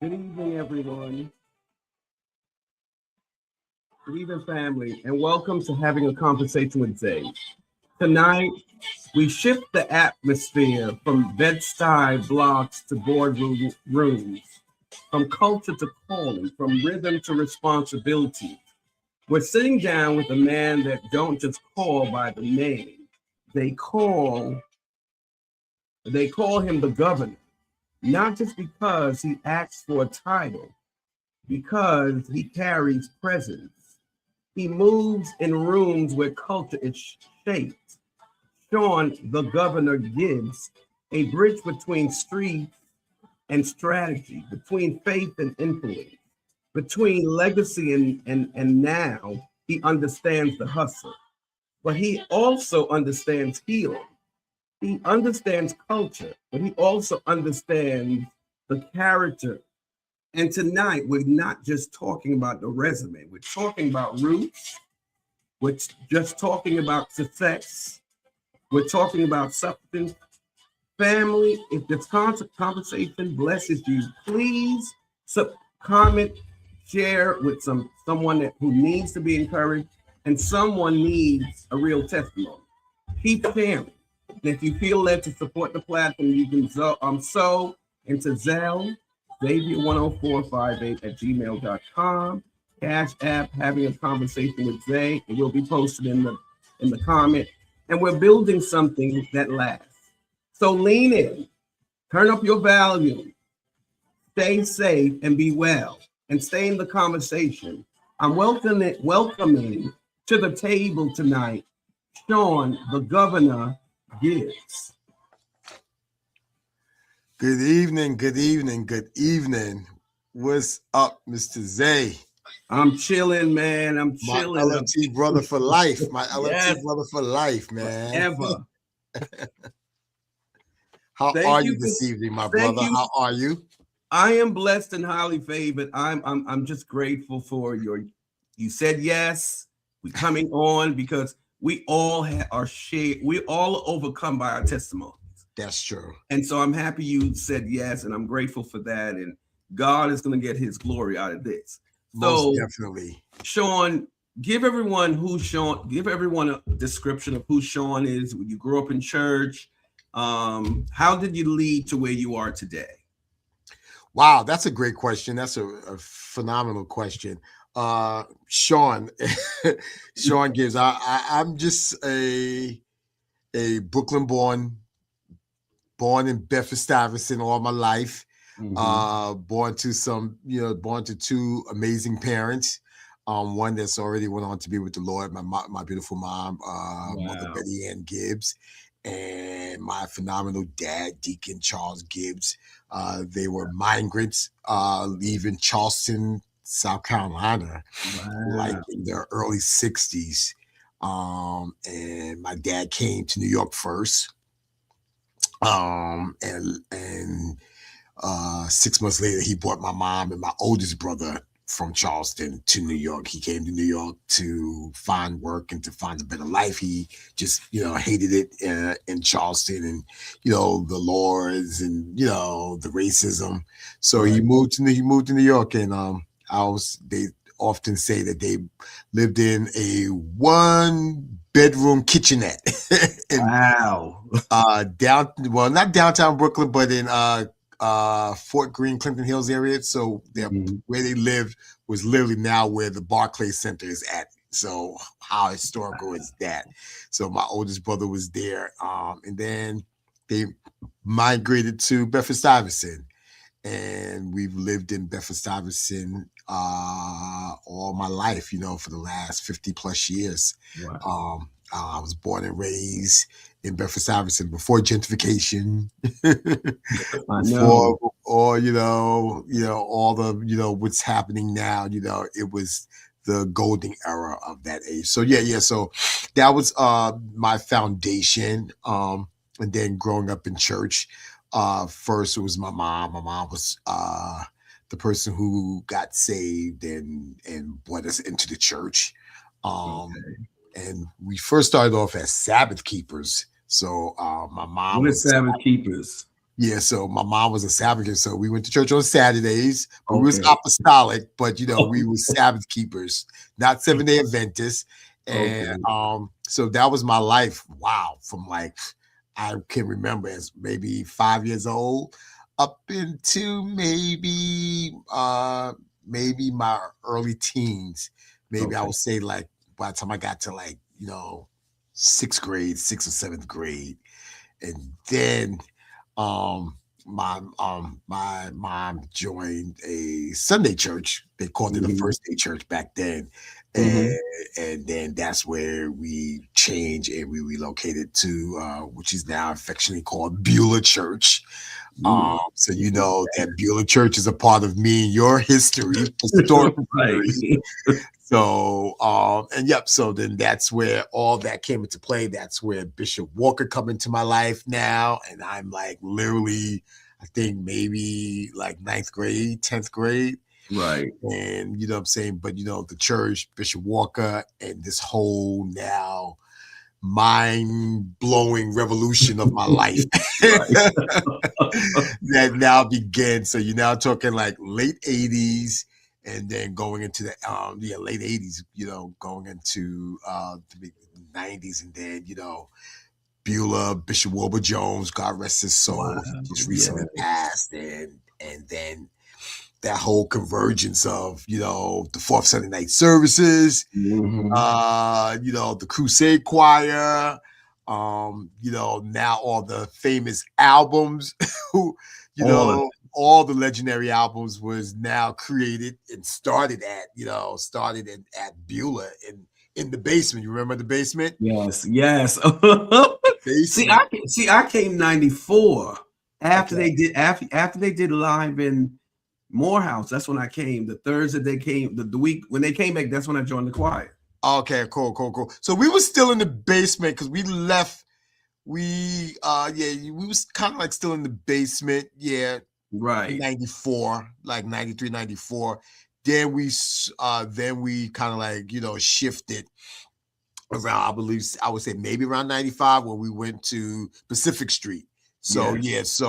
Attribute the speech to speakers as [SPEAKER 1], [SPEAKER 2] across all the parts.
[SPEAKER 1] Good evening, everyone. Good evening, family, and welcome to Having a Conversation with Zay. Tonight, we shift the atmosphere from Bed-Stuy blocks to boardroom rooms, from culture to calling, from rhythm to responsibility. We're sitting down with a man that don't just call by the name; they call they call him the governor, not just because he asks for a title, because he carries presence. He moves in rooms where culture is shaped. Shawn, the governor Gibbs, a bridge between street and strategy, between faith and influence, between legacy and now. He understands the hustle, but he also understands healing. He understands culture, but he also understands the character. And tonight, we're not just talking about the resume, we're talking about roots, we're just talking about success, we're talking about substance. Family, if this conversation blesses you, please comment, share with someone who needs to be encouraged and someone needs a real testimony. Keep sharing. And if you feel led to support the platform, you can sow into Zelle, Xavier10458 at gmail.com. Cash App, having a conversation with Zay. It will be posted in the comment. And we're building something that lasts. So lean in, turn up your volume, stay safe and be well, and stay in the conversation. I'm welcoming to the table tonight, Shawn, the governor Gibbs.
[SPEAKER 2] Good evening, good evening, good evening. What's up, Mr. Zay?
[SPEAKER 1] I'm chilling, man. I'm chilling.
[SPEAKER 2] My LFT brother for life. My LFT brother for life, man.
[SPEAKER 1] Ever.
[SPEAKER 2] How are you this evening, my brother? How are you?
[SPEAKER 1] I am blessed and highly favored. I'm just grateful for you said yes. We're coming on because we all are shared. We're all overcome by our testimonies.
[SPEAKER 2] That's true.
[SPEAKER 1] And so I'm happy you said yes, and I'm grateful for that. And God is going to get his glory out of this.
[SPEAKER 2] Most definitely.
[SPEAKER 1] Shawn, give everyone a description of who Shawn is. When you grew up in church, how did you lead to where you are today?
[SPEAKER 2] Wow, that's a great question. That's a phenomenal question. Shawn, Shawn Gibbs. I'm just a Brooklyn born in Bedford-Stuyvesant all my life. Mm-hmm. Born to two amazing parents. One that's already went on to be with the Lord, my beautiful mom, Mother Betty Ann Gibbs, and my phenomenal dad, Deacon Charles Gibbs. They were migrants leaving Charleston, South Carolina, like in the early 60s. And my dad came to New York first. And 6 months later, he brought my mom and my oldest brother from Charleston to New York. He came to New York to find work and to find a better life. He just, hated it in Charleston and, the laws and, the racism. So he moved to New York, and they often say that they lived in a 1-bedroom kitchenette.
[SPEAKER 1] Wow.
[SPEAKER 2] Not downtown Brooklyn, but in Fort Greene, Clinton Hills area. So where they lived was literally now where the Barclays Center is at. So how historical is that? So my oldest brother was there. And then they migrated to Bedford-Stuyvesant. And we've lived in Bedford-Stuyvesant all my life, for the last 50 plus years. Wow. I was born and raised in Bedford-Stuyvesant before gentrification, before all all the what's happening now. It was the golden era of that age. So so that was my foundation. And then growing up in church, first it was my mom. My mom was the person who got saved and brought us into the church. And we first started off as Sabbath keepers. So my mom
[SPEAKER 1] was Sabbath keepers.
[SPEAKER 2] Yeah, so my mom was a Sabbath, so we went to church on Saturdays. We was
[SPEAKER 1] Okay.
[SPEAKER 2] apostolic, but we were Sabbath keepers, not 7-day Adventists. And
[SPEAKER 1] Okay.
[SPEAKER 2] so that was my life. Wow, from like I can remember as maybe 5 years old up into maybe my early teens. Maybe I
[SPEAKER 1] Okay.
[SPEAKER 2] would say like by the time I got to like, sixth grade, sixth or seventh grade. And then my mom joined a Sunday church. They called it a
[SPEAKER 1] Mhm.
[SPEAKER 2] first day church back then. And
[SPEAKER 1] Mhm.
[SPEAKER 2] and then that's where we changed and we relocated to which is now affectionately called Beulah Church.
[SPEAKER 1] Mm.
[SPEAKER 2] So that Beulah Church is a part of me and your history, historic
[SPEAKER 1] Right.
[SPEAKER 2] history. So, and yep, so then that's where all that came into play. That's where Bishop Walker come into my life now. And I'm like literally, I think maybe like ninth grade, 10th grade.
[SPEAKER 1] Right.
[SPEAKER 2] And you know what I'm saying? But the church, Bishop Walker, and this whole now mind-blowing revolution of my life
[SPEAKER 1] Right.
[SPEAKER 2] that now begins. So you're now talking like late 80s and then going into the late 80s, going into the 90s, and then Beulah, Bishop Wilbur Jones, God rest his soul, he
[SPEAKER 1] Wow.
[SPEAKER 2] just recently
[SPEAKER 1] Yes.
[SPEAKER 2] passed, and then that whole convergence of the fourth Sunday night services,
[SPEAKER 1] Mhm.
[SPEAKER 2] the Crusade Choir, now all the famous albums, who,
[SPEAKER 1] All of
[SPEAKER 2] all the legendary albums was now created and started at Beulah in the basement. You remember the basement?
[SPEAKER 1] Yes, yes.
[SPEAKER 2] Basement.
[SPEAKER 1] See, I came 94 after
[SPEAKER 2] Okay.
[SPEAKER 1] after they did live in Morehouse. That's when I came. The Thursday they came, the week when they came back, that's when I joined the choir.
[SPEAKER 2] Okay, cool, cool, cool. So we were still in the basement because we left. We was kind of like still in the basement. Yeah,
[SPEAKER 1] Right.
[SPEAKER 2] 94, like 93, 94. Then we kind of like, shifted around, I believe, I would say maybe around 95 when we went to Pacific Street. So
[SPEAKER 1] Yes.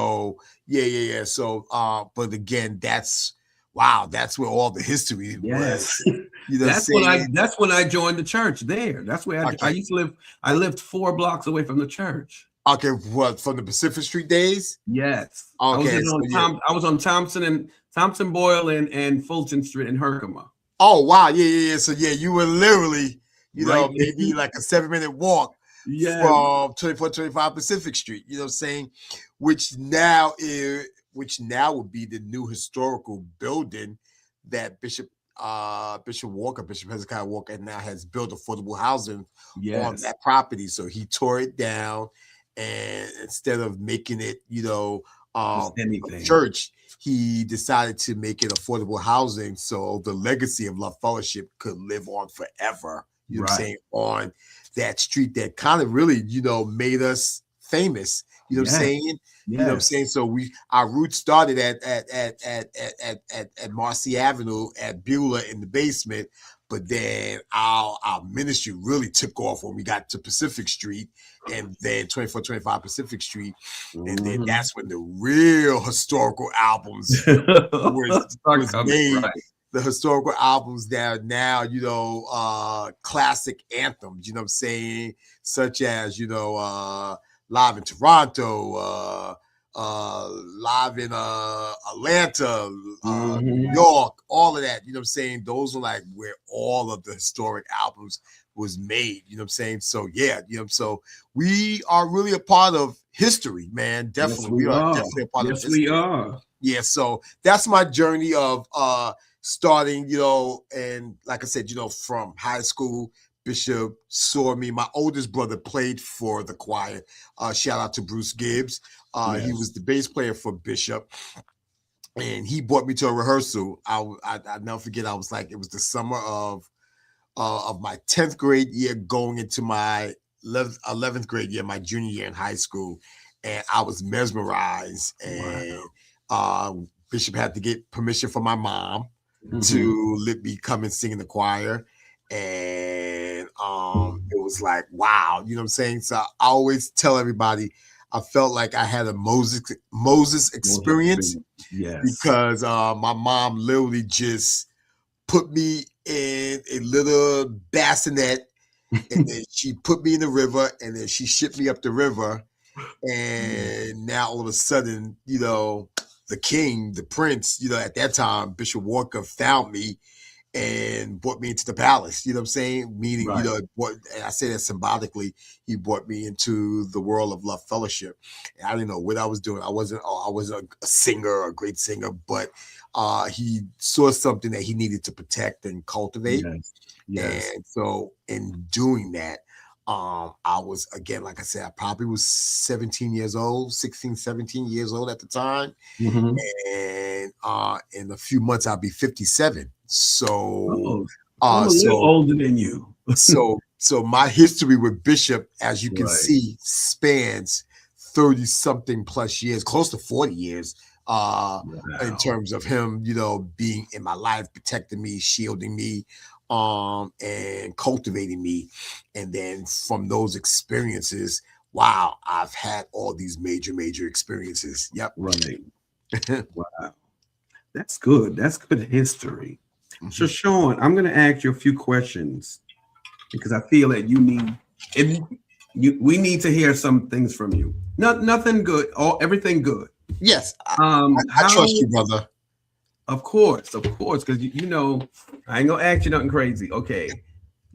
[SPEAKER 2] yeah, yeah. So but again, that's where all the history was.
[SPEAKER 1] Yes.
[SPEAKER 2] You know what I'm saying?
[SPEAKER 1] That's when I joined the church there. That's where I
[SPEAKER 2] Okay.
[SPEAKER 1] used to live. I lived 4 blocks away from the church.
[SPEAKER 2] Okay, what from the Pacific Street days?
[SPEAKER 1] Yes.
[SPEAKER 2] Okay, so yeah.
[SPEAKER 1] I was on Thompson Boyle and Fulton Street in Herkimer.
[SPEAKER 2] Oh wow, yeah. So yeah, you were literally,
[SPEAKER 1] Right.
[SPEAKER 2] maybe like a 7-minute walk
[SPEAKER 1] Yes.
[SPEAKER 2] from 2425 Pacific Street, you know what I'm saying? Which now would be the new historical building that Bishop Walker, Bishop Hezekiah Walker now has built affordable housing on
[SPEAKER 1] Yes.
[SPEAKER 2] that property. So he tore it down, and instead of making it,
[SPEAKER 1] Just
[SPEAKER 2] a
[SPEAKER 1] anything.
[SPEAKER 2] church, he decided to make it affordable housing so the legacy of Love Fellowship could live on forever. You know what I'm
[SPEAKER 1] Right.
[SPEAKER 2] saying? On that street that kind of really, made us famous. You know what I'm
[SPEAKER 1] Yes.
[SPEAKER 2] saying? You know what I'm
[SPEAKER 1] Yes.
[SPEAKER 2] saying? So our roots started at Marcy Avenue at Beulah in the basement, but then our ministry really took off when we got to Pacific Street, and then 2425 Pacific Street, and then
[SPEAKER 1] Mhm.
[SPEAKER 2] that's when the real historical albums
[SPEAKER 1] Start
[SPEAKER 2] was
[SPEAKER 1] coming.
[SPEAKER 2] made.
[SPEAKER 1] Right.
[SPEAKER 2] The historical albums that are now, classic anthems, you know what I'm saying? Such as, Live in Toronto, Live in Atlanta, New
[SPEAKER 1] Mhm.
[SPEAKER 2] York, all of that, you know what I'm saying? Those are like where all of the historic albums was made, you know what I'm saying? So yeah, so we are really a part of history, man.
[SPEAKER 1] Yes,
[SPEAKER 2] Definitely. We
[SPEAKER 1] we
[SPEAKER 2] are
[SPEAKER 1] are.
[SPEAKER 2] definitely a part of
[SPEAKER 1] Yes, we
[SPEAKER 2] history.
[SPEAKER 1] are.
[SPEAKER 2] Yeah, so that's my journey of starting, and like I said, from high school. Bishop saw me. My oldest brother played for the choir. Shout out to Bruce Gibbs. He
[SPEAKER 1] Yes.
[SPEAKER 2] was the bass player for Bishop, and he brought me to a rehearsal. I never forget. I was like, it was the summer of my 10th grade year, going into my 11th grade year, my junior year in high school, and I was mesmerized.
[SPEAKER 1] Wow.
[SPEAKER 2] And Bishop had to get permission from my mom
[SPEAKER 1] Mhm.
[SPEAKER 2] to let me come and sing in the choir. And it was like, wow, you know what I'm saying? So I always tell everybody, I felt like I had a Moses experience
[SPEAKER 1] Yes.
[SPEAKER 2] because my mom literally just put me in a little bassinet, and then she put me in the river, and then she shipped me up the river. And now all of a sudden, the king, the prince, at that time, Bishop Walker found me and brought me into the palace. You know what I'm saying? Meaning,
[SPEAKER 1] Right.
[SPEAKER 2] and I say that symbolically, he brought me into the world of Love Fellowship. And I didn't know what I was doing. I wasn't a singer, a great singer, but he saw something that he needed to protect and cultivate.
[SPEAKER 1] Yes. Yes.
[SPEAKER 2] And so in doing that, I was, again, like I said, I probably was 17 years old, 16, 17 years old at the time.
[SPEAKER 1] Mm-hmm.
[SPEAKER 2] And in a few months I'll be 57. So
[SPEAKER 1] Oh, I'm a little older than you.
[SPEAKER 2] so my history with Bishop, as you can
[SPEAKER 1] Right.
[SPEAKER 2] see, spans 30 something plus years, close to 40 years, in
[SPEAKER 1] Wow.
[SPEAKER 2] terms of him, being in my life, protecting me, shielding me, and cultivating me. And then from those experiences, wow, I've had all these major experiences. Yep.
[SPEAKER 1] Right. Wow. That's good. That's good history. So,
[SPEAKER 2] Mhm.
[SPEAKER 1] Shawn, I'm going to ask you a few questions because I feel that we need to hear some things from you. Nothing good, everything good.
[SPEAKER 2] Yes, I
[SPEAKER 1] How?
[SPEAKER 2] trust you, brother.
[SPEAKER 1] Of course, because I ain't gonna ask you nothing crazy. Okay,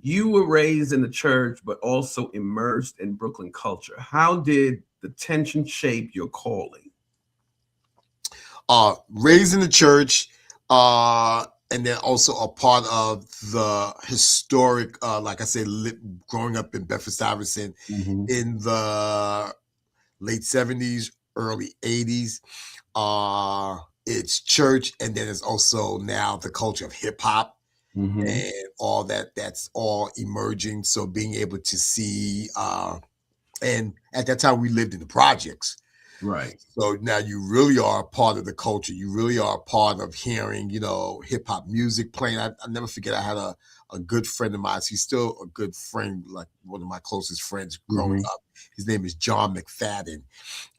[SPEAKER 1] you were raised in the church, but also immersed in Brooklyn culture. How did the tension shape your calling?
[SPEAKER 2] Raised in the church, and then also a part of the historic, like I said, growing up in Bedford-Stuyvesant
[SPEAKER 1] Mm-hmm.
[SPEAKER 2] in the late 70s, early 80s. It's church, and then it's also now the culture of hip hop
[SPEAKER 1] Mm-hmm.
[SPEAKER 2] and all that's all emerging. So being able to see, and at that time we lived in the projects.
[SPEAKER 1] Right.
[SPEAKER 2] So now you really are a part of the culture. You really are a part of hearing, hip hop music playing. I never forget, I had a good friend of mine. He's still a good friend, like one of my closest friends growing
[SPEAKER 1] Mm-hmm.
[SPEAKER 2] up. His name is John McFadden.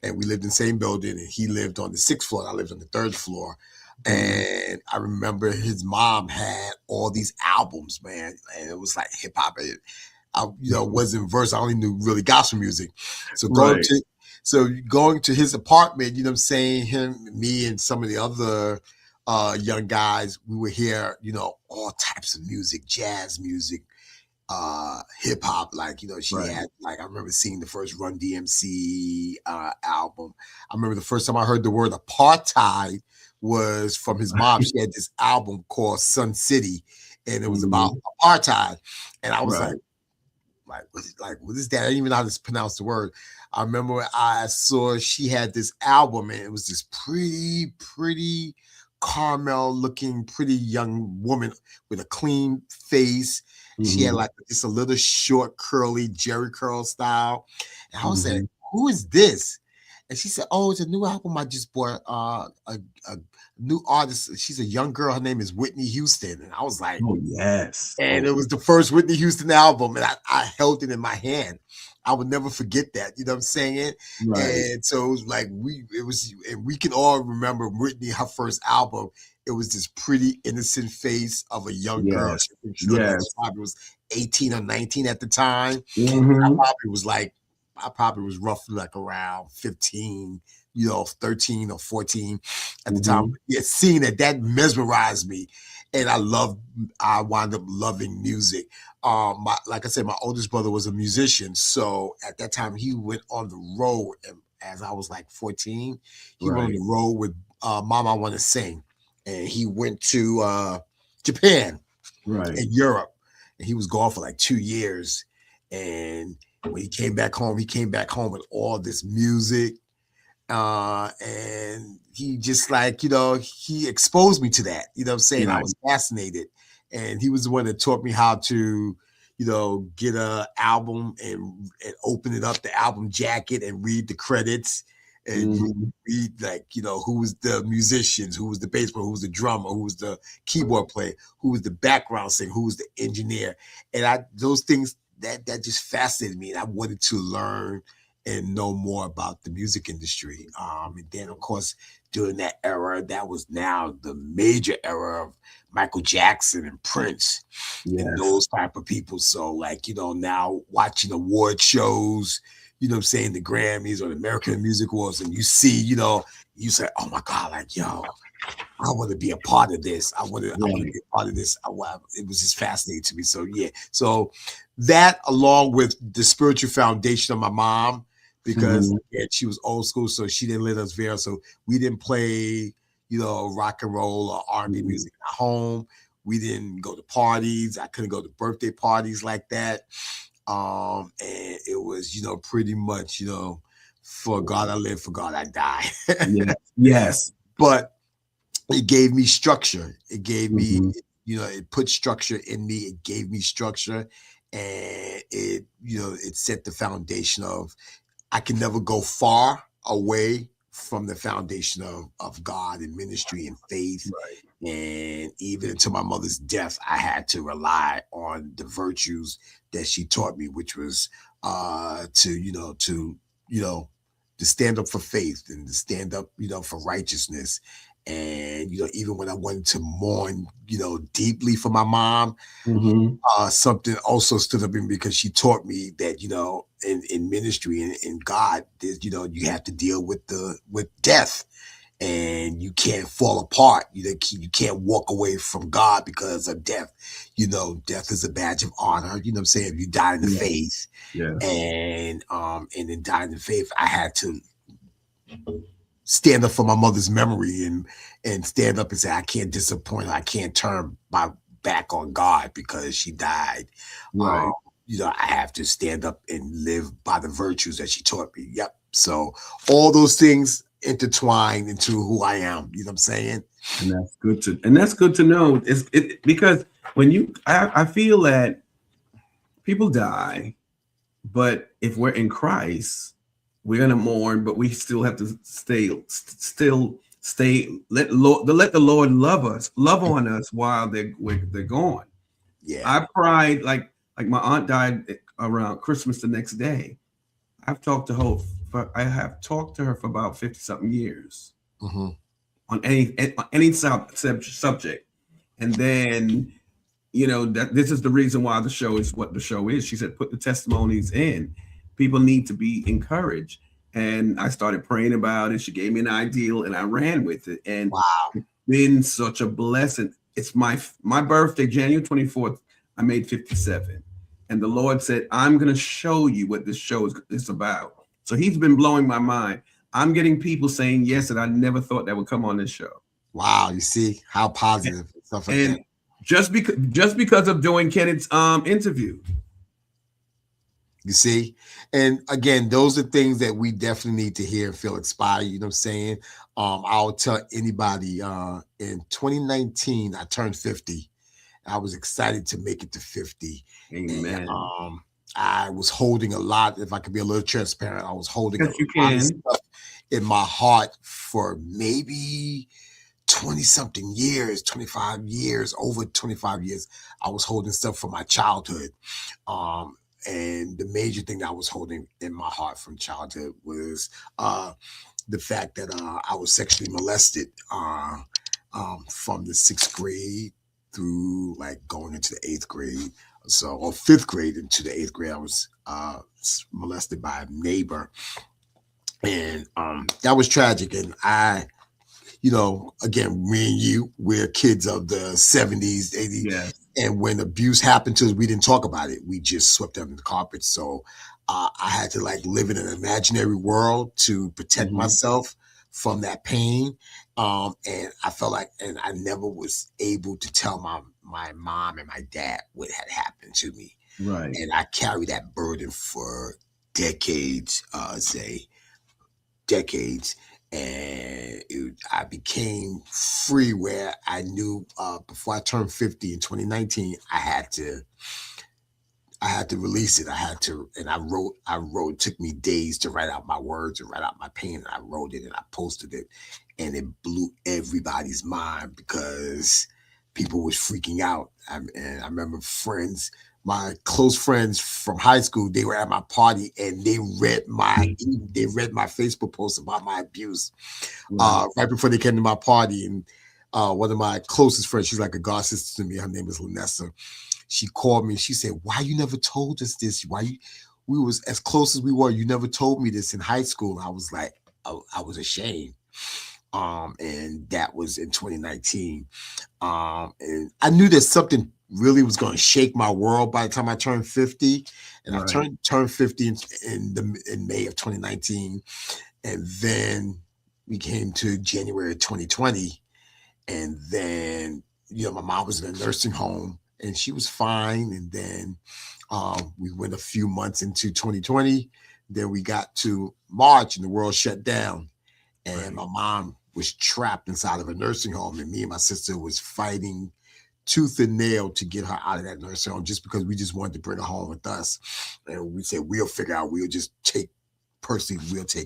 [SPEAKER 2] And we lived in the same building, and he lived on the 6th floor, and I lived on the 3rd floor.
[SPEAKER 1] Mm-hmm.
[SPEAKER 2] And I remember his mom had all these albums, man. And it was like hip hop. I wasn't versed. I only knew really gospel music. So
[SPEAKER 1] Right.
[SPEAKER 2] going to his apartment, you know what I'm saying, me and some of the other young guys, we would hear, all types of music, jazz music, hip hop. Like, she
[SPEAKER 1] Right.
[SPEAKER 2] had, like, I remember seeing the first Run DMC album. I remember the first time I heard the word apartheid was from his mom. She had this album called Sun City, and it was about
[SPEAKER 1] Mm-hmm.
[SPEAKER 2] apartheid. And I was
[SPEAKER 1] Right.
[SPEAKER 2] what is that? I didn't even know how to pronounce the word. I remember I saw she had this album, and it was this pretty caramel looking, pretty young woman with a clean face. She had
[SPEAKER 1] Mm-hmm.
[SPEAKER 2] like just a little short, curly Jerry curl style. And I was like,
[SPEAKER 1] Mm-hmm.
[SPEAKER 2] who is this? And she said, oh, it's a new album I just bought. A new artist. She's a young girl. Her name is Whitney Houston. And I was like,
[SPEAKER 1] Oh yes.
[SPEAKER 2] and
[SPEAKER 1] Oh
[SPEAKER 2] it was the first Whitney Houston album, and I held it in my hand. I would never forget that. You know what I'm saying?
[SPEAKER 1] right.
[SPEAKER 2] And so it was like and we can all remember Whitney, her first album. It was this pretty innocent face of a young girl.
[SPEAKER 1] Yes.
[SPEAKER 2] She looked like she
[SPEAKER 1] Yes.
[SPEAKER 2] probably was 18 or 19 at the time. I
[SPEAKER 1] Mm-hmm.
[SPEAKER 2] probably was like, I probably was roughly like around 15, 13 or 14 at the time.
[SPEAKER 1] Mm-hmm.
[SPEAKER 2] But yeah, seeing that mesmerized me. And I wound up loving music. Like I said, my oldest brother was a musician. So at that time he went on the road. And as I was like 14, he went on
[SPEAKER 1] Right.
[SPEAKER 2] the road with Mama I Want to Sing. And he went to Japan
[SPEAKER 1] Right.
[SPEAKER 2] and Europe. And he was gone for like 2 years. And when he came back home with all this music. And he just like, he exposed me to that. You know what I'm saying? I
[SPEAKER 1] Right.
[SPEAKER 2] was fascinated. And he was the one that taught me how to, get a album and open it up, the album jacket, and read the credits. And you
[SPEAKER 1] Mm-hmm.
[SPEAKER 2] read, like, who was the musicians, who was the bass player, who was the drummer, who was the keyboard player, who was the background singer, who was the engineer. And those things that just fascinated me. And I wanted to learn and know more about the music industry. And then, of course, during that era, that was now the major era of Michael Jackson and Prince and
[SPEAKER 1] Yes.
[SPEAKER 2] those type of people. So, like, now watching award shows, I'm saying, the Grammys or the American Music Awards, and you see, you say, oh my God, like, yo, I want to be a part of this. I want to
[SPEAKER 1] Right.
[SPEAKER 2] be a part of this. It was just fascinating to me. So yeah. So that, along with the spiritual foundation of my mom, because
[SPEAKER 1] Mhm.
[SPEAKER 2] again, she was old school, so she didn't let us veer. So we didn't play, rock and roll or R&B
[SPEAKER 1] Mhm.
[SPEAKER 2] music at home. We didn't go to parties. I couldn't go to birthday parties like that. And it was, pretty much, for God I live, for God I die.
[SPEAKER 1] Yes. Yes.
[SPEAKER 2] But it gave me structure. It gave me,
[SPEAKER 1] Mhm.
[SPEAKER 2] it put structure in me. It gave me structure, and it set the foundation of, I can never go far away from the foundation of God and ministry and faith.
[SPEAKER 1] Right.
[SPEAKER 2] And even until my mother's death, I had to rely on the virtues that she taught me, which was you know, to stand up for faith and to stand up, for righteousness. And, even when I wanted to mourn, deeply for my mom,
[SPEAKER 1] Mhm.
[SPEAKER 2] something also stood up in me, because she taught me that, in ministry and in God, there's, you have to deal with death, and you can't fall apart. You can't walk away from God because of death. Death is a badge of honor. You know what I'm saying? If you die in the
[SPEAKER 1] Yes.
[SPEAKER 2] faith,
[SPEAKER 1] Yes.
[SPEAKER 2] and then died in the faith, I had to stand up for my mother's memory, and stand up and say, I can't disappoint her. I can't turn my back on God because she died. Um,
[SPEAKER 1] Right.
[SPEAKER 2] I have to stand up and live by the virtues that she taught me. Yep. So all those things intertwine into who I am. You know what I'm saying?
[SPEAKER 1] And that's good to know. Because when I feel that people die, but if we're in Christ, we're gonna mourn, but we still have to stay. Let the Lord love on us while they're gone.
[SPEAKER 2] Yeah.
[SPEAKER 1] I cried like my aunt died around Christmas the next day. I have talked to her for about 50 something years
[SPEAKER 2] Hmm.
[SPEAKER 1] on any subject, and then that this is the reason why the show is what the show is. She said, put the testimonies in. People need to be encouraged. And I started praying about it. She gave me an ideal and I ran with it. And
[SPEAKER 2] Wow.
[SPEAKER 1] it's been such a blessing. It's my birthday, January 24th. I made 57. And the Lord said, I'm going to show you what this show is about. So he's been blowing my mind. I'm getting people saying yes that I never thought that would come on this show.
[SPEAKER 2] Wow. You see how positive and stuff like that.
[SPEAKER 1] And just because of doing Kenneth's interview.
[SPEAKER 2] You see? And again, those are things that we definitely need to hear and feel inspired. You know what I'm saying? I'll tell anybody, in 2019, I turned 50. I was excited to make it to 50. And
[SPEAKER 1] Amen.
[SPEAKER 2] I was holding a lot, if I could be a little transparent, I was holding a
[SPEAKER 1] Yes, you
[SPEAKER 2] lot of
[SPEAKER 1] can.
[SPEAKER 2] stuff in my heart for maybe 20 something years, 25 years, over 25 years. I was holding stuff from my childhood. Um, and the major thing that I was holding in my heart from childhood was the fact that I was sexually molested from the sixth grade through like going into the eighth grade. So, or fifth grade into the eighth grade, I was molested by a neighbor. And that was tragic. And again, me and you, we're kids of the 70s, 80s.
[SPEAKER 1] Yes.
[SPEAKER 2] And when abuse happened to us, we didn't talk about it. We just swept it under the carpet. So I had to like live in an imaginary world to protect
[SPEAKER 1] Hmm.
[SPEAKER 2] myself from that pain. And I felt like, and I never was able to tell my mom and my dad what had happened to me.
[SPEAKER 1] Right.
[SPEAKER 2] And I carried that burden for decades, say decades. And I became free, where I knew before I turned 50 in 2019, I had to release it. I had to, and I wrote, it took me days to write out my words and write out my pain. And I wrote it and I posted it, and it blew everybody's mind because people was freaking out. And I remember friends my close friends from high school, they were at my party and they read my Facebook post about my abuse right before they came to my party. And one of my closest friends, she's like a god sister to me. Her name is Lanessa. She called me. She said, "Why you never told us this? Why you? We was as close as we were. You never told me this in high school." I was like, I was ashamed. And that was in 2019. And I knew that something really was going to shake my world by the time I turned 50. And I turned 50 in May of 2019. And then we came to January of 2020. And then, my mom was in a nursing home and she was fine. And then we went a few months into 2020. Then we got to March and the world shut down. And my mom was trapped inside of a nursing home. And me and my sister was fighting tooth and nail to get her out of that nursing home just because we just wanted to bring her home with us. And we said, we'll figure out, we'll take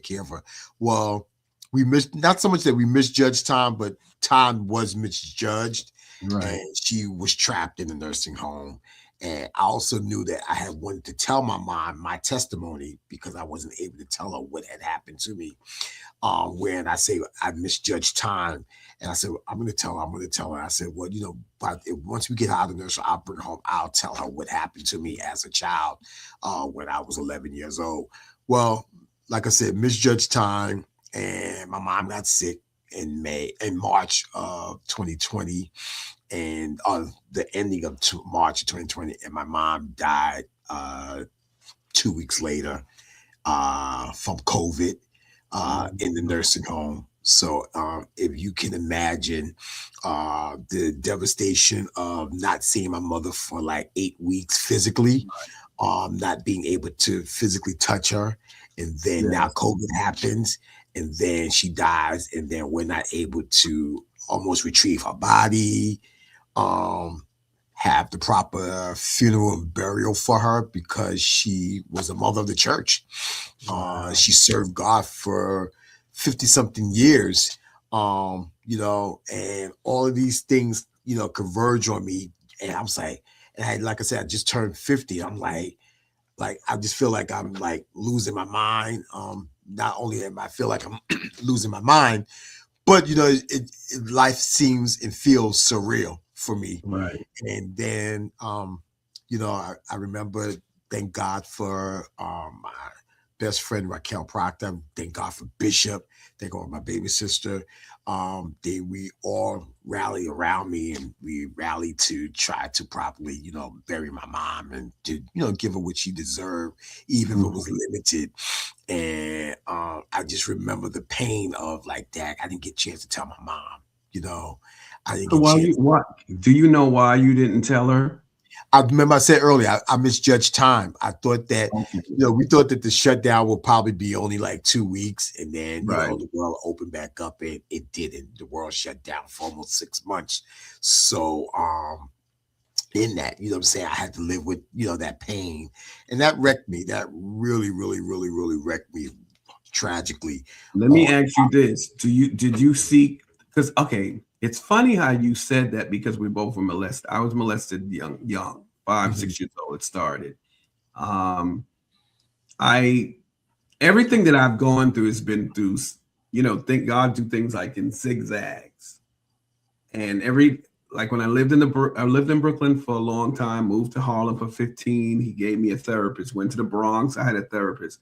[SPEAKER 2] care of her. Well, we not so much that we misjudged time, but time was misjudged. And she was trapped in the nursing home. And I also knew that I had wanted to tell my mom my testimony because I wasn't able to tell her what had happened to me. When I say I misjudged time, and I said, I'm going to tell her. I said, well, but once we get out of the nursery, I'll bring her home. I'll tell her what happened to me as a child when I was 11 years old. Well, like I said, misjudged time, and my mom got sick in March of 2020, and the ending of March of 2020, and my mom died 2 weeks later from COVID in the nursing home. So if you can imagine the devastation of not seeing my mother for like 8 weeks physically, not being able to physically touch her, and then now COVID happens, and then she dies, and then we're not able to almost retrieve her body, have the proper funeral and burial for her because she was a mother of the church. She served God for 50 something years, and all of these things, converge on me. And I was like, like I said, I just turned 50. I'm like, I just feel like I'm like losing my mind. Not only am I feel like I'm losing my mind, but life seems and feels surreal for me. And then I remember, thank God for my best friend Raquel Proctor, thank God for Bishop, thank God for my baby sister. We all rally around me, and we rally to try to properly, bury my mom and to, give her what she deserved, even if it was limited. And I just remember the pain of like that. I didn't get a chance to tell my mom, I didn't get a chance.
[SPEAKER 1] Do you know why you didn't tell her?
[SPEAKER 2] I remember I said earlier, I misjudged time. I thought that, we thought that the shutdown would probably be only like 2 weeks, and then, the world opened back up, and it didn't. The world shut down for almost 6 months. So, in that, I'm saying, I had to live with, that pain, and that wrecked me. That really, really, really, really wrecked me tragically.
[SPEAKER 1] Let me ask you this. Did you seek, because, it's funny how you said that because we both were molested. I was molested young, 5, 6 years old. It started. Everything that I've gone through has been through, thank God, do things like in zigzags. And when I lived in Brooklyn for a long time, moved to Harlem for 15. He gave me a therapist. Went to the Bronx. I had a therapist.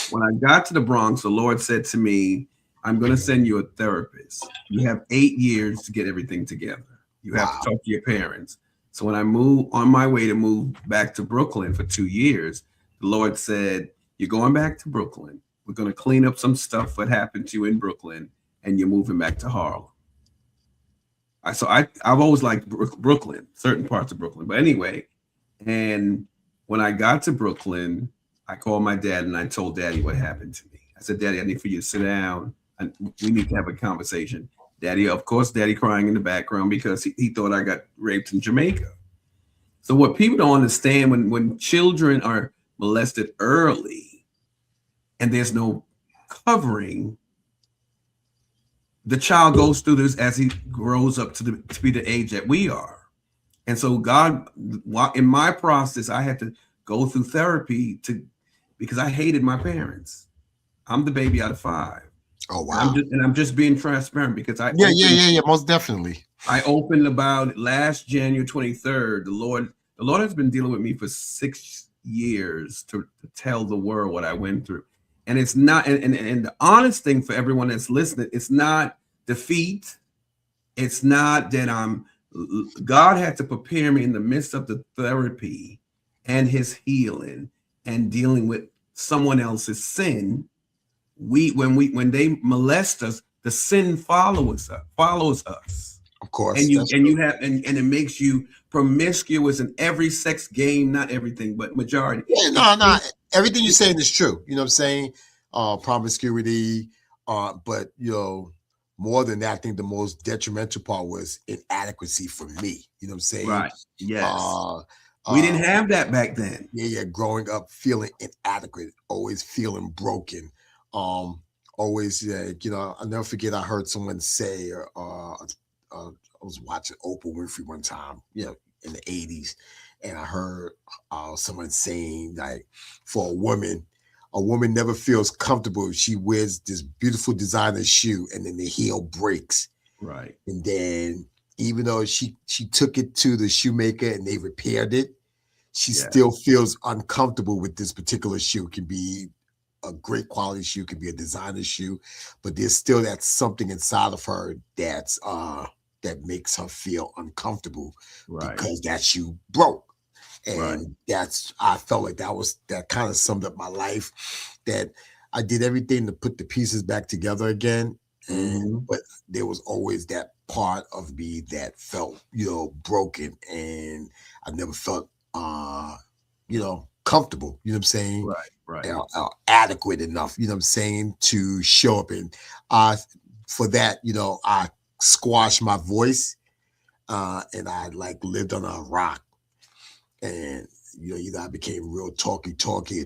[SPEAKER 1] When I got to the Bronx, the Lord said to me, I'm going to send you a therapist. You have 8 years to get everything together. You have to talk to your parents. So when I moved on my way to move back to Brooklyn for 2 years, the Lord said, you're going back to Brooklyn. We're going to clean up some stuff that happened to you in Brooklyn, and you're moving back to Harlem. I've always liked Brooklyn, certain parts of Brooklyn. But anyway, and when I got to Brooklyn, I called my dad and I told Daddy what happened to me. I said, Daddy, I need for you to sit down. We need to have a conversation. Daddy crying in the background because he thought I got raped in Jamaica. So what people don't understand, when children are molested early and there's no covering, the child goes through this as he grows up to be the age that we are. And so God, in my process, I had to go through therapy because I hated my parents. I'm the baby out of five.
[SPEAKER 2] Oh
[SPEAKER 1] And
[SPEAKER 2] wow.
[SPEAKER 1] I'm just being transparent because
[SPEAKER 2] Yeah. Most definitely.
[SPEAKER 1] I opened about last January 23rd. The Lord has been dealing with me for 6 years to tell the world what I went through. And it's not and the honest thing for everyone that's listening, it's not defeat. It's not that God had to prepare me in the midst of the therapy and his healing and dealing with someone else's sin. When they molest us, the sin follows us.
[SPEAKER 2] Of course,
[SPEAKER 1] And you
[SPEAKER 2] that's
[SPEAKER 1] and
[SPEAKER 2] true.
[SPEAKER 1] you have and it makes you promiscuous in every sex game, not everything, but majority.
[SPEAKER 2] Yeah,
[SPEAKER 1] It
[SPEAKER 2] no.
[SPEAKER 1] creeps,
[SPEAKER 2] Everything you're
[SPEAKER 1] it,
[SPEAKER 2] saying is true. You know what I'm saying? Promiscuity, but more than that, I think the most detrimental part was inadequacy for me. You know what I'm saying?
[SPEAKER 1] right. Yes.
[SPEAKER 2] Uh
[SPEAKER 1] We didn't
[SPEAKER 2] uh
[SPEAKER 1] have that back then.
[SPEAKER 2] yeah, growing up feeling inadequate, always feeling broken. Um, always, I'll never forget I heard someone say, I was watching Oprah Winfrey one time, in the 80s, and I heard someone saying, like, for a woman never feels comfortable if she wears this beautiful designer shoe and then the heel breaks.
[SPEAKER 1] Right.
[SPEAKER 2] And then even though she took it to the shoemaker and they repaired it, she still
[SPEAKER 1] Yes.
[SPEAKER 2] feels uncomfortable with this particular shoe. It can be a great quality shoe, it can be a designer shoe, but there's still that something inside of her that makes her feel uncomfortable
[SPEAKER 1] Right.
[SPEAKER 2] because that shoe broke.
[SPEAKER 1] Right.
[SPEAKER 2] And I felt like that kind of summed up my life. That I did everything to put the pieces back together again.
[SPEAKER 1] Hmm.
[SPEAKER 2] But there was always that part of me that felt, broken, and I never felt comfortable, you know what I'm saying?
[SPEAKER 1] Right. Right.
[SPEAKER 2] Adequate enough, you know what I'm saying, to show up. And uh, for that, I squashed my voice, and I like lived on a rock. And, either I became real talky and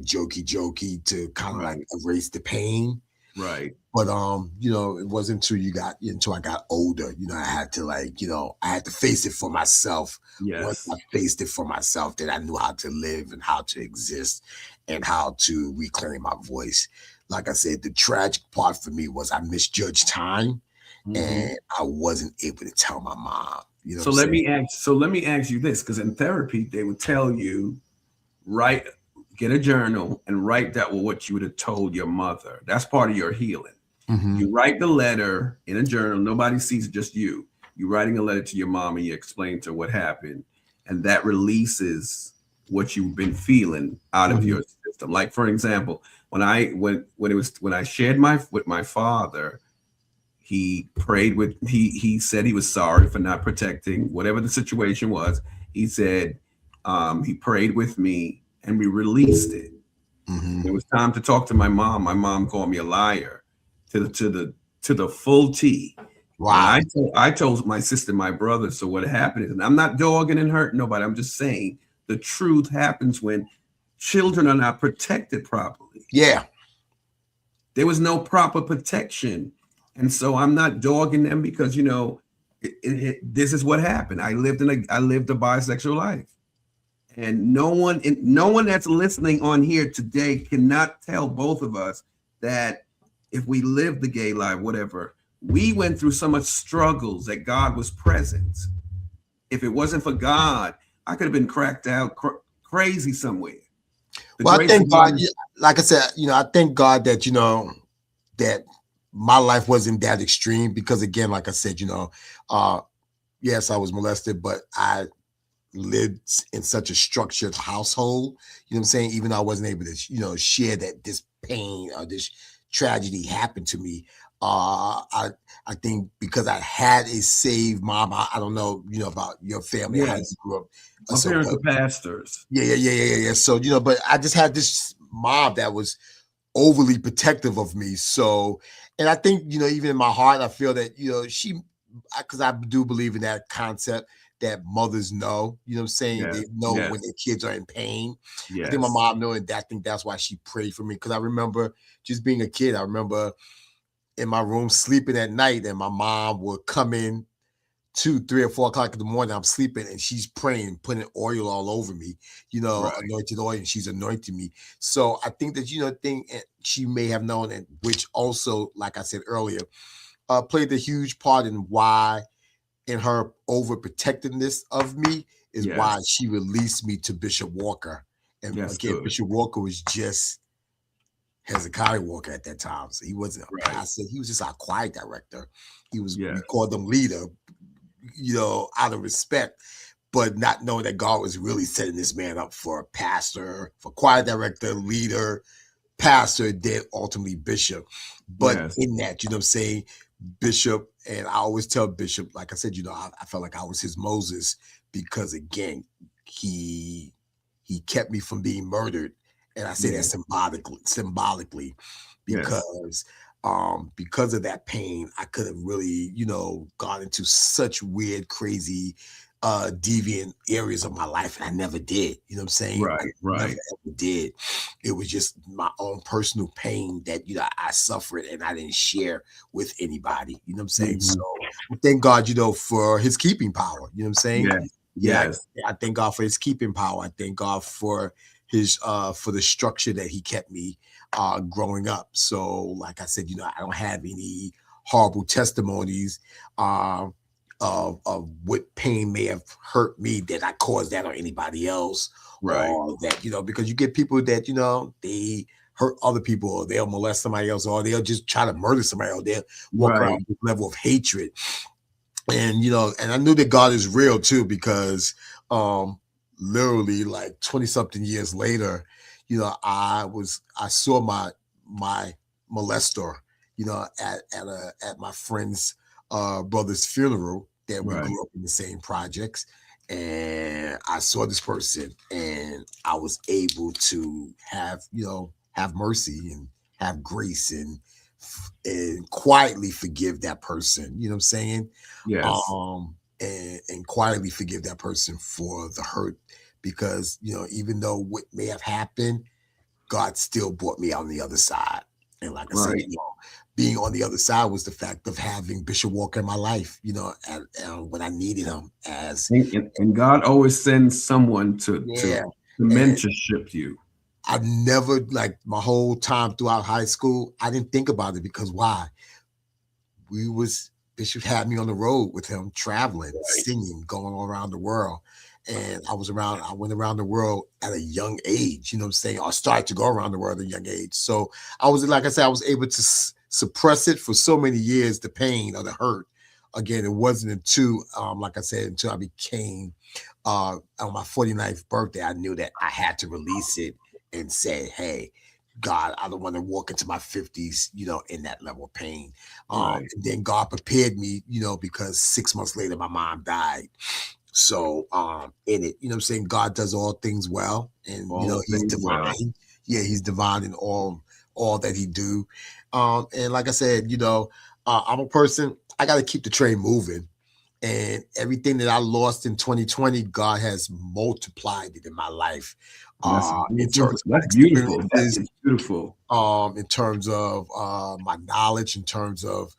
[SPEAKER 2] jokey to kind of like
[SPEAKER 1] Right.
[SPEAKER 2] erase the pain.
[SPEAKER 1] Right.
[SPEAKER 2] But it wasn't until I got older, I had to I had to face it for myself. Once I
[SPEAKER 1] Yes.
[SPEAKER 2] faced it for myself, that I knew how to live and how to exist and how to reclaim my voice. Like I said, the tragic part for me was I misjudged time
[SPEAKER 1] Hmm.
[SPEAKER 2] and I wasn't able to tell my mom. You know what
[SPEAKER 1] So
[SPEAKER 2] I'm
[SPEAKER 1] let
[SPEAKER 2] saying?
[SPEAKER 1] me ask. So let me ask you this, because in therapy they would tell you, write, get a journal and write that what you would have told your mother. That's part of your healing.
[SPEAKER 2] Hmm.
[SPEAKER 1] You write the letter in a journal. Nobody sees it, just you. You're writing a letter to your mom and you explain to her what happened, and that releases what you've been feeling out of
[SPEAKER 2] Hmm.
[SPEAKER 1] your system. Like for example, when I shared my with my father, he said he was sorry for not protecting whatever the situation was. He said he prayed with me and we released it. It
[SPEAKER 2] Hmm.
[SPEAKER 1] was time to talk to my mom. My mom called me a liar to the full T. And
[SPEAKER 2] Wow.
[SPEAKER 1] I told my sister, my brother. So what happened is, and I'm not dogging and hurting nobody. I'm just saying the truth happens when children are not protected properly.
[SPEAKER 2] Yeah.
[SPEAKER 1] There was no proper protection. And so I'm not dogging them because this is what happened. I lived a bisexual life. And no one that's listening on here today cannot tell both of us that if we lived the gay life, whatever, we went through so much struggles that God was present. If it wasn't for God, I could have been cracked out crazy somewhere. The
[SPEAKER 2] Well, I
[SPEAKER 1] grace
[SPEAKER 2] thank
[SPEAKER 1] of God
[SPEAKER 2] God.
[SPEAKER 1] is
[SPEAKER 2] Like I said, I thank God that that my life wasn't that extreme because, again, like I said, uh, yes, I was molested, but I lived in such a structured household. You know what I'm saying? Even though I wasn't able to, share that this pain or this tragedy happened to me. I think because I had a saved mom. I don't know, about your family, how you
[SPEAKER 1] yes.
[SPEAKER 2] grew up.
[SPEAKER 1] My
[SPEAKER 2] So,
[SPEAKER 1] parents
[SPEAKER 2] but
[SPEAKER 1] are pastors.
[SPEAKER 2] yeah. So, but I just had this mom that was overly protective of me. So, and I think, even in my heart, I feel that, because I do believe in that concept that mothers know, you know what I'm saying?
[SPEAKER 1] Yes,
[SPEAKER 2] They know when
[SPEAKER 1] yes,
[SPEAKER 2] their kids are in pain. I think my
[SPEAKER 1] yes.
[SPEAKER 2] mom knew, and I think that's why she prayed for me. Because I remember just being a kid, I remember in my room sleeping at night, and my mom would come in 2, 3, or 4 o'clock in the morning. I'm sleeping and she's praying, putting oil all over me,
[SPEAKER 1] Right.
[SPEAKER 2] anointed oil, and she's anointing me. So I think that, she may have known, and which also, like I said earlier, played a huge part in why, in her overprotectiveness of me, is why she released me to Bishop Walker. And
[SPEAKER 1] That's
[SPEAKER 2] again,
[SPEAKER 1] good.
[SPEAKER 2] Bishop Walker was just Hezekiah Walker at that time. So he wasn't a pastor. He was just our choir director. He was, we called him leader, out of respect, but not knowing that God was really setting this man up for a pastor, for choir director, leader, pastor, then ultimately bishop. But in that, I'm saying, Bishop, and I always tell Bishop, like I said, I felt like I was his Moses, because again, he kept me from being murdered. And I say that symbolically, because because of that pain, I could have really, gone into such weird, crazy, deviant areas of my life, and I never did. You know what I'm saying?
[SPEAKER 1] Right.
[SPEAKER 2] Never ever did. It was just my own personal pain that I suffered, and I didn't share with anybody. You know what I'm saying? So thank God, for His keeping power. You know what I'm saying? I thank God for His keeping power. I thank God for His for the structure that He kept me growing up. So, like I said, I don't have any horrible testimonies of what pain may have hurt me that I caused that on anybody else, or that, because you get people that, they hurt other people, or they'll molest somebody else, or they'll just try to murder somebody else. They'll walk around with this level of hatred. And, and I knew that God is real too, because literally like 20 something years later, I saw my molester, at my friend's brother's funeral, that we grew up in the same projects. And I saw this person, and I was able to have mercy and have grace, and quietly forgive that person. You know what I'm saying?
[SPEAKER 1] Yes.
[SPEAKER 2] And quietly forgive that person for the hurt, because, even though what may have happened, God still brought me out on the other side. And like I said, being on the other side was the fact of having Bishop Walker in my life, when I needed him.
[SPEAKER 1] And God always sends someone to mentorship you.
[SPEAKER 2] I never, like my whole time throughout high school, I didn't think about it, because why? Bishop had me on the road with him, traveling, singing, going all around the world. And I went around the world at a young age, you know what I'm saying? I started to go around the world at a young age. So I was able to suppress it for so many years, the pain or the hurt. Again, it wasn't until, like I said, until I became, on my 49th birthday, I knew that I had to release it and say, hey, God, I don't want to walk into my 50s, in that level of pain. And then God prepared me, because 6 months later, my mom died. So in it, what I'm saying, God does all things well, and He's divine. He's divine in all that He do. And like I said, I'm a person, I got to keep the train moving. And everything that I lost in 2020, God has multiplied it in my life. In terms of
[SPEAKER 1] beautiful. That's beautiful.
[SPEAKER 2] In terms of my knowledge, in terms of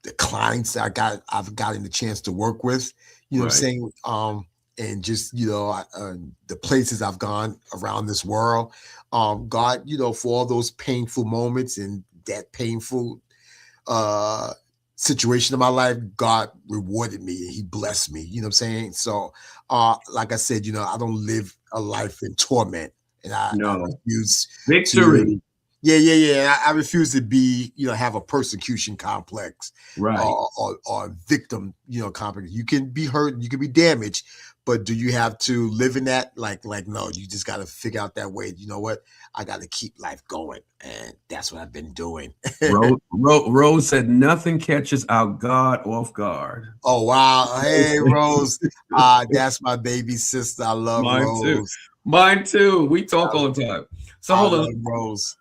[SPEAKER 2] the clients that I've gotten the chance to work with, what I'm saying? And just, the places I've gone around this world, God, for all those painful moments and that painful situation in my life, God rewarded me and He blessed me. You know what I'm saying? So, like I said, I don't live a life in torment, and I refuse
[SPEAKER 1] victory.
[SPEAKER 2] I refuse to be, have a persecution complex, or victim, complex. You can be hurt, you can be damaged, but do you have to live in that? Like, no, you just got to figure out that way. You know what? I got to keep life going, and that's what I've been doing.
[SPEAKER 1] Rose said, "Nothing catches our God off guard."
[SPEAKER 2] Oh wow! Hey, Rose, that's my baby sister. I love Rose.
[SPEAKER 1] Mine too. We talk all the time. So hold on,
[SPEAKER 2] Rose.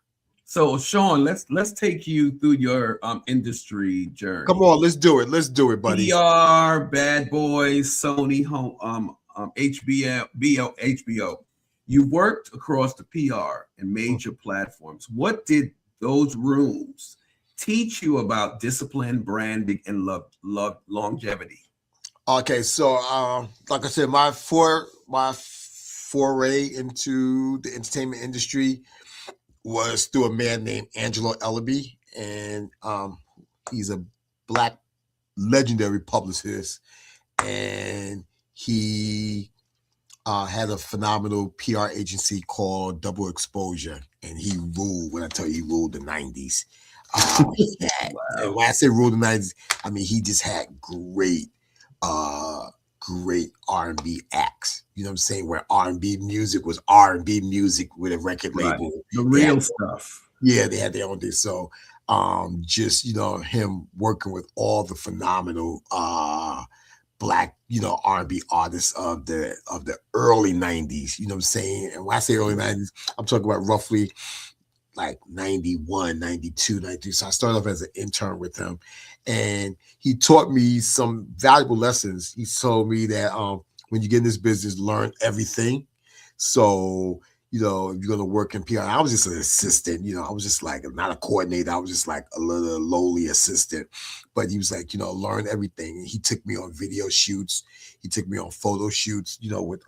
[SPEAKER 1] So Shawn, let's take you through your industry journey.
[SPEAKER 2] Come on, let's do it, buddy.
[SPEAKER 1] PR, Bad Boys, Sony, HBO. You worked across the PR and major platforms. What did those rooms teach you about discipline, branding, and love longevity?
[SPEAKER 2] Okay, so like I said, my foray into the entertainment industry was through a man named Angelo Ellaby, and he's a black legendary publicist, and he had a phenomenal PR agency called Double Exposure, and he ruled. When I tell you, he ruled the '90s. And
[SPEAKER 1] Wow.
[SPEAKER 2] when I say ruled the '90s, I mean he just had uh, great R&B acts. You know what I'm saying? Where R&B music was R&B music with a record
[SPEAKER 1] Right.
[SPEAKER 2] label.
[SPEAKER 1] The
[SPEAKER 2] They had,
[SPEAKER 1] real stuff.
[SPEAKER 2] yeah, they had their own thing. So, just him working with all the phenomenal black R&B artists of the early '90s. You know what I'm saying? And when I say early '90s, I'm talking about roughly like 91, 92, 93. So I started off as an intern with him, and he taught me some valuable lessons. He told me that when you get in this business, learn everything. So, if you're going to work in PR, I was just an assistant. I was just like not a coordinator. I was just like a little lowly assistant. But he was like, learn everything. And he took me on video shoots. He took me on photo shoots, with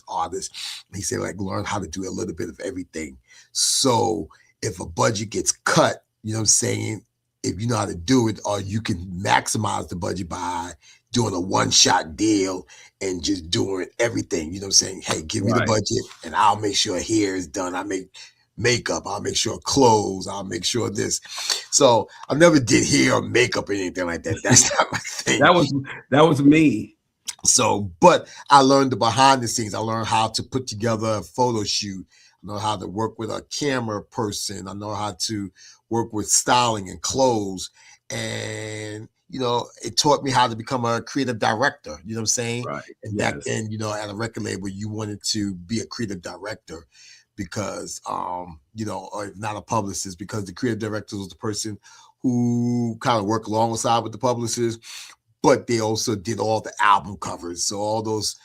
[SPEAKER 2] artists. And he said, like, learn how to do a little bit of everything. So if a budget gets cut, you know what I'm saying? If you know how to do it, or you can maximize the budget by doing a one-shot deal and just doing everything. You know what I'm saying? Hey, give me the
[SPEAKER 1] Right.
[SPEAKER 2] budget and I'll make sure hair is done. I make makeup. I'll make sure clothes. I'll make sure this. So I never did hair or makeup or anything like that. That's not my thing.
[SPEAKER 1] that was me.
[SPEAKER 2] So, but I learned the behind the scenes. I learned how to put together a photo shoot. I know how to work with a camera person. I know how to work with styling and clothes. And, it taught me how to become a creative director. You know what I'm saying?
[SPEAKER 1] Right.
[SPEAKER 2] And back
[SPEAKER 1] Yes.
[SPEAKER 2] then, at a record label, you wanted to be a creative director because, or if not a publicist, because the creative director was the person who kind of worked alongside with the publicist, but they also did all the album covers. So all those,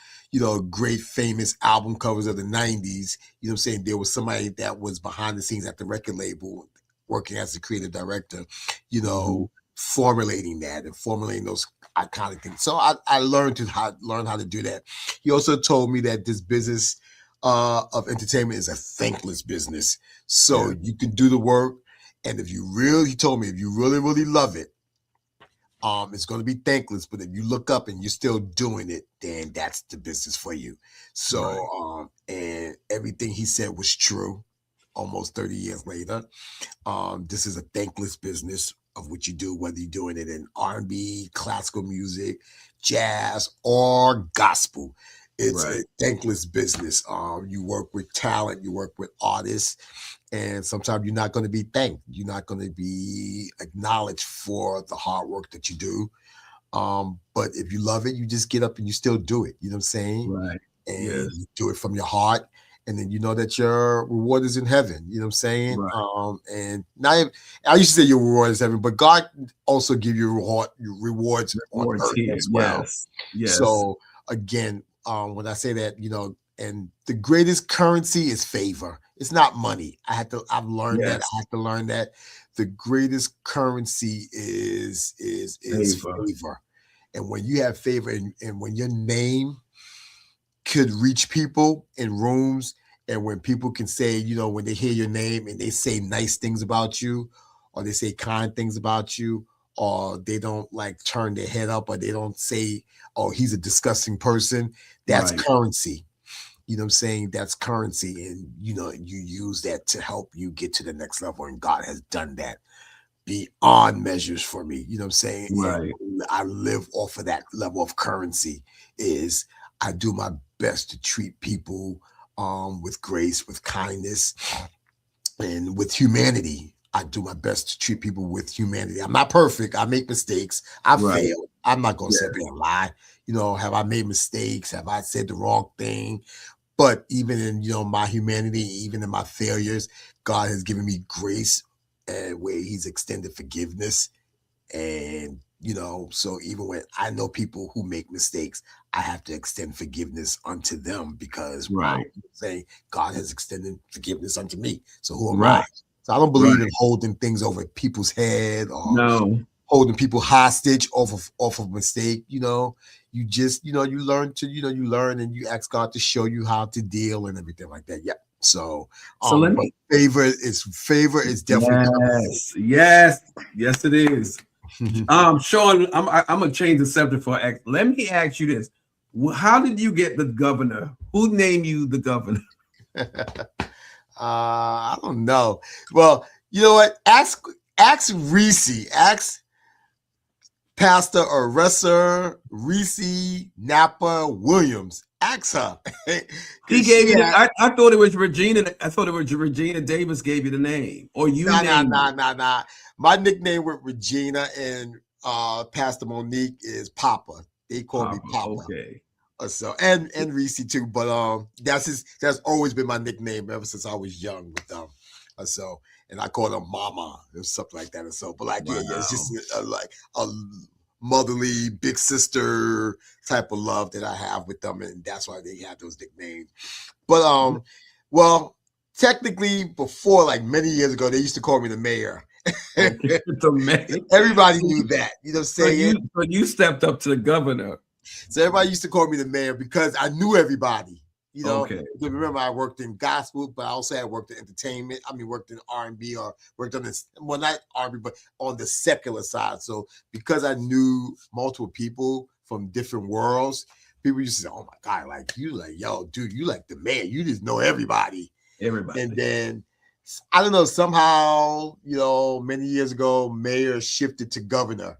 [SPEAKER 2] great famous album covers of the '90s, you know what I'm saying? There was somebody that was behind the scenes at the record label working as a creative director,
[SPEAKER 1] Mhm.
[SPEAKER 2] formulating that and formulating those iconic things. So I learned how to do that. He also told me that this business of entertainment is a thankless business. So
[SPEAKER 1] Yeah.
[SPEAKER 2] you can do the work. And he told me, if you really, really love it, it's going to be thankless, but if you look up and you're still doing it, then that's the business for you.
[SPEAKER 1] Right.
[SPEAKER 2] So, and everything he said was true. Almost 30 years later, this is a thankless business of what you do, whether you're doing it in R&B, classical music, jazz, or gospel. It's
[SPEAKER 1] Right.
[SPEAKER 2] a thankless business. You work with talent, you work with artists, and sometimes you're not going to be thanked. You're not going to be acknowledged for the hard work that you do. But if you love it, you just get up and you still do it. You know what I'm saying?
[SPEAKER 1] Right.
[SPEAKER 2] And
[SPEAKER 1] Yes.
[SPEAKER 2] you do it from your heart. And then you know that your reward is in heaven. You know what I'm saying?
[SPEAKER 1] Right.
[SPEAKER 2] And not even, I used to say your reward is heaven, but God also give you your rewards on
[SPEAKER 1] Rewards
[SPEAKER 2] earth
[SPEAKER 1] here.
[SPEAKER 2] as well.
[SPEAKER 1] Yes. Yes.
[SPEAKER 2] So again, when I say that, and the greatest currency is favor. It's not money. I've learned that. I
[SPEAKER 1] Yes.
[SPEAKER 2] have to learn that the greatest currency is
[SPEAKER 1] Favor.
[SPEAKER 2] favor. And when you have favor, and when your name could reach people in rooms, and when people can say, when they hear your name and they say nice things about you, or they say kind things about you, or they don't like turn their head up, or they don't say, oh, he's a disgusting person, that's
[SPEAKER 1] Right.
[SPEAKER 2] currency. You know what I'm saying? That's currency. And, you use that to help you get to the next level. And God has done that beyond measures for me. You know what I'm saying?
[SPEAKER 1] Right.
[SPEAKER 2] And I live off of that level of currency. Is I do my best to treat people with grace, with kindness, and with humanity. I do my best to treat people with humanity. I'm not perfect. I make mistakes. I
[SPEAKER 1] Right.
[SPEAKER 2] fail. I'm not going to sit
[SPEAKER 1] Yes.
[SPEAKER 2] there and lie. Have I made mistakes? Have I said the wrong thing? But even in my humanity, even in my failures, God has given me grace, and where He's extended forgiveness. And so even when I know people who make mistakes, I have to extend forgiveness unto them, because
[SPEAKER 1] Right.
[SPEAKER 2] saying God has extended forgiveness unto me. So who am I?
[SPEAKER 1] Right.
[SPEAKER 2] So I don't believe in
[SPEAKER 1] Right.
[SPEAKER 2] holding things over people's head or
[SPEAKER 1] No.
[SPEAKER 2] holding people hostage off of mistake. You just you learn to you learn and you ask God to show you how to deal and everything like that. Yeah. So
[SPEAKER 1] So let
[SPEAKER 2] but
[SPEAKER 1] me.
[SPEAKER 2] favor is definitely
[SPEAKER 1] Yes, it is.
[SPEAKER 2] coming.
[SPEAKER 1] Shawn, I'm gonna change the subject for X. Let me ask you this: how did you get the governor? Who named you the governor?
[SPEAKER 2] I don't know. Well, you know what? Ask Reese. Ask Pastor Aressa Reese Napa Williams. Ask her.
[SPEAKER 1] He
[SPEAKER 2] Because
[SPEAKER 1] gave
[SPEAKER 2] she
[SPEAKER 1] you the.
[SPEAKER 2] had
[SPEAKER 1] I thought it was Regina. I thought it was Regina Davis gave you the name, or you named it.
[SPEAKER 2] nah. My nickname with Regina and Pastor Monique is Papa. They call me
[SPEAKER 1] Papa.
[SPEAKER 2] Papa.
[SPEAKER 1] Okay.
[SPEAKER 2] So and Reese too, but that's always been my nickname ever since I was young with them. So and I call them Mama or something like that. And so, but like yeah, it's just
[SPEAKER 1] Wow.
[SPEAKER 2] like a motherly big sister type of love that I have with them, and that's why they have those nicknames. But well, technically before like many years ago, they used to call me the mayor.
[SPEAKER 1] Okay. So, man,
[SPEAKER 2] Everybody knew that. You know what I'm saying?
[SPEAKER 1] so you stepped up to the governor.
[SPEAKER 2] So everybody used to call me the mayor because I knew everybody.
[SPEAKER 1] Okay.
[SPEAKER 2] Remember I worked in gospel, but I also had worked in entertainment. I mean, worked in R&B or worked on this, well, not R&B, but on the secular side. So because I knew multiple people from different worlds, people used to say, "Oh my God, like you, like yo, dude, you like the man. You just know everybody."
[SPEAKER 1] Everybody.
[SPEAKER 2] And then I don't know, somehow, many years ago, mayor shifted to governor.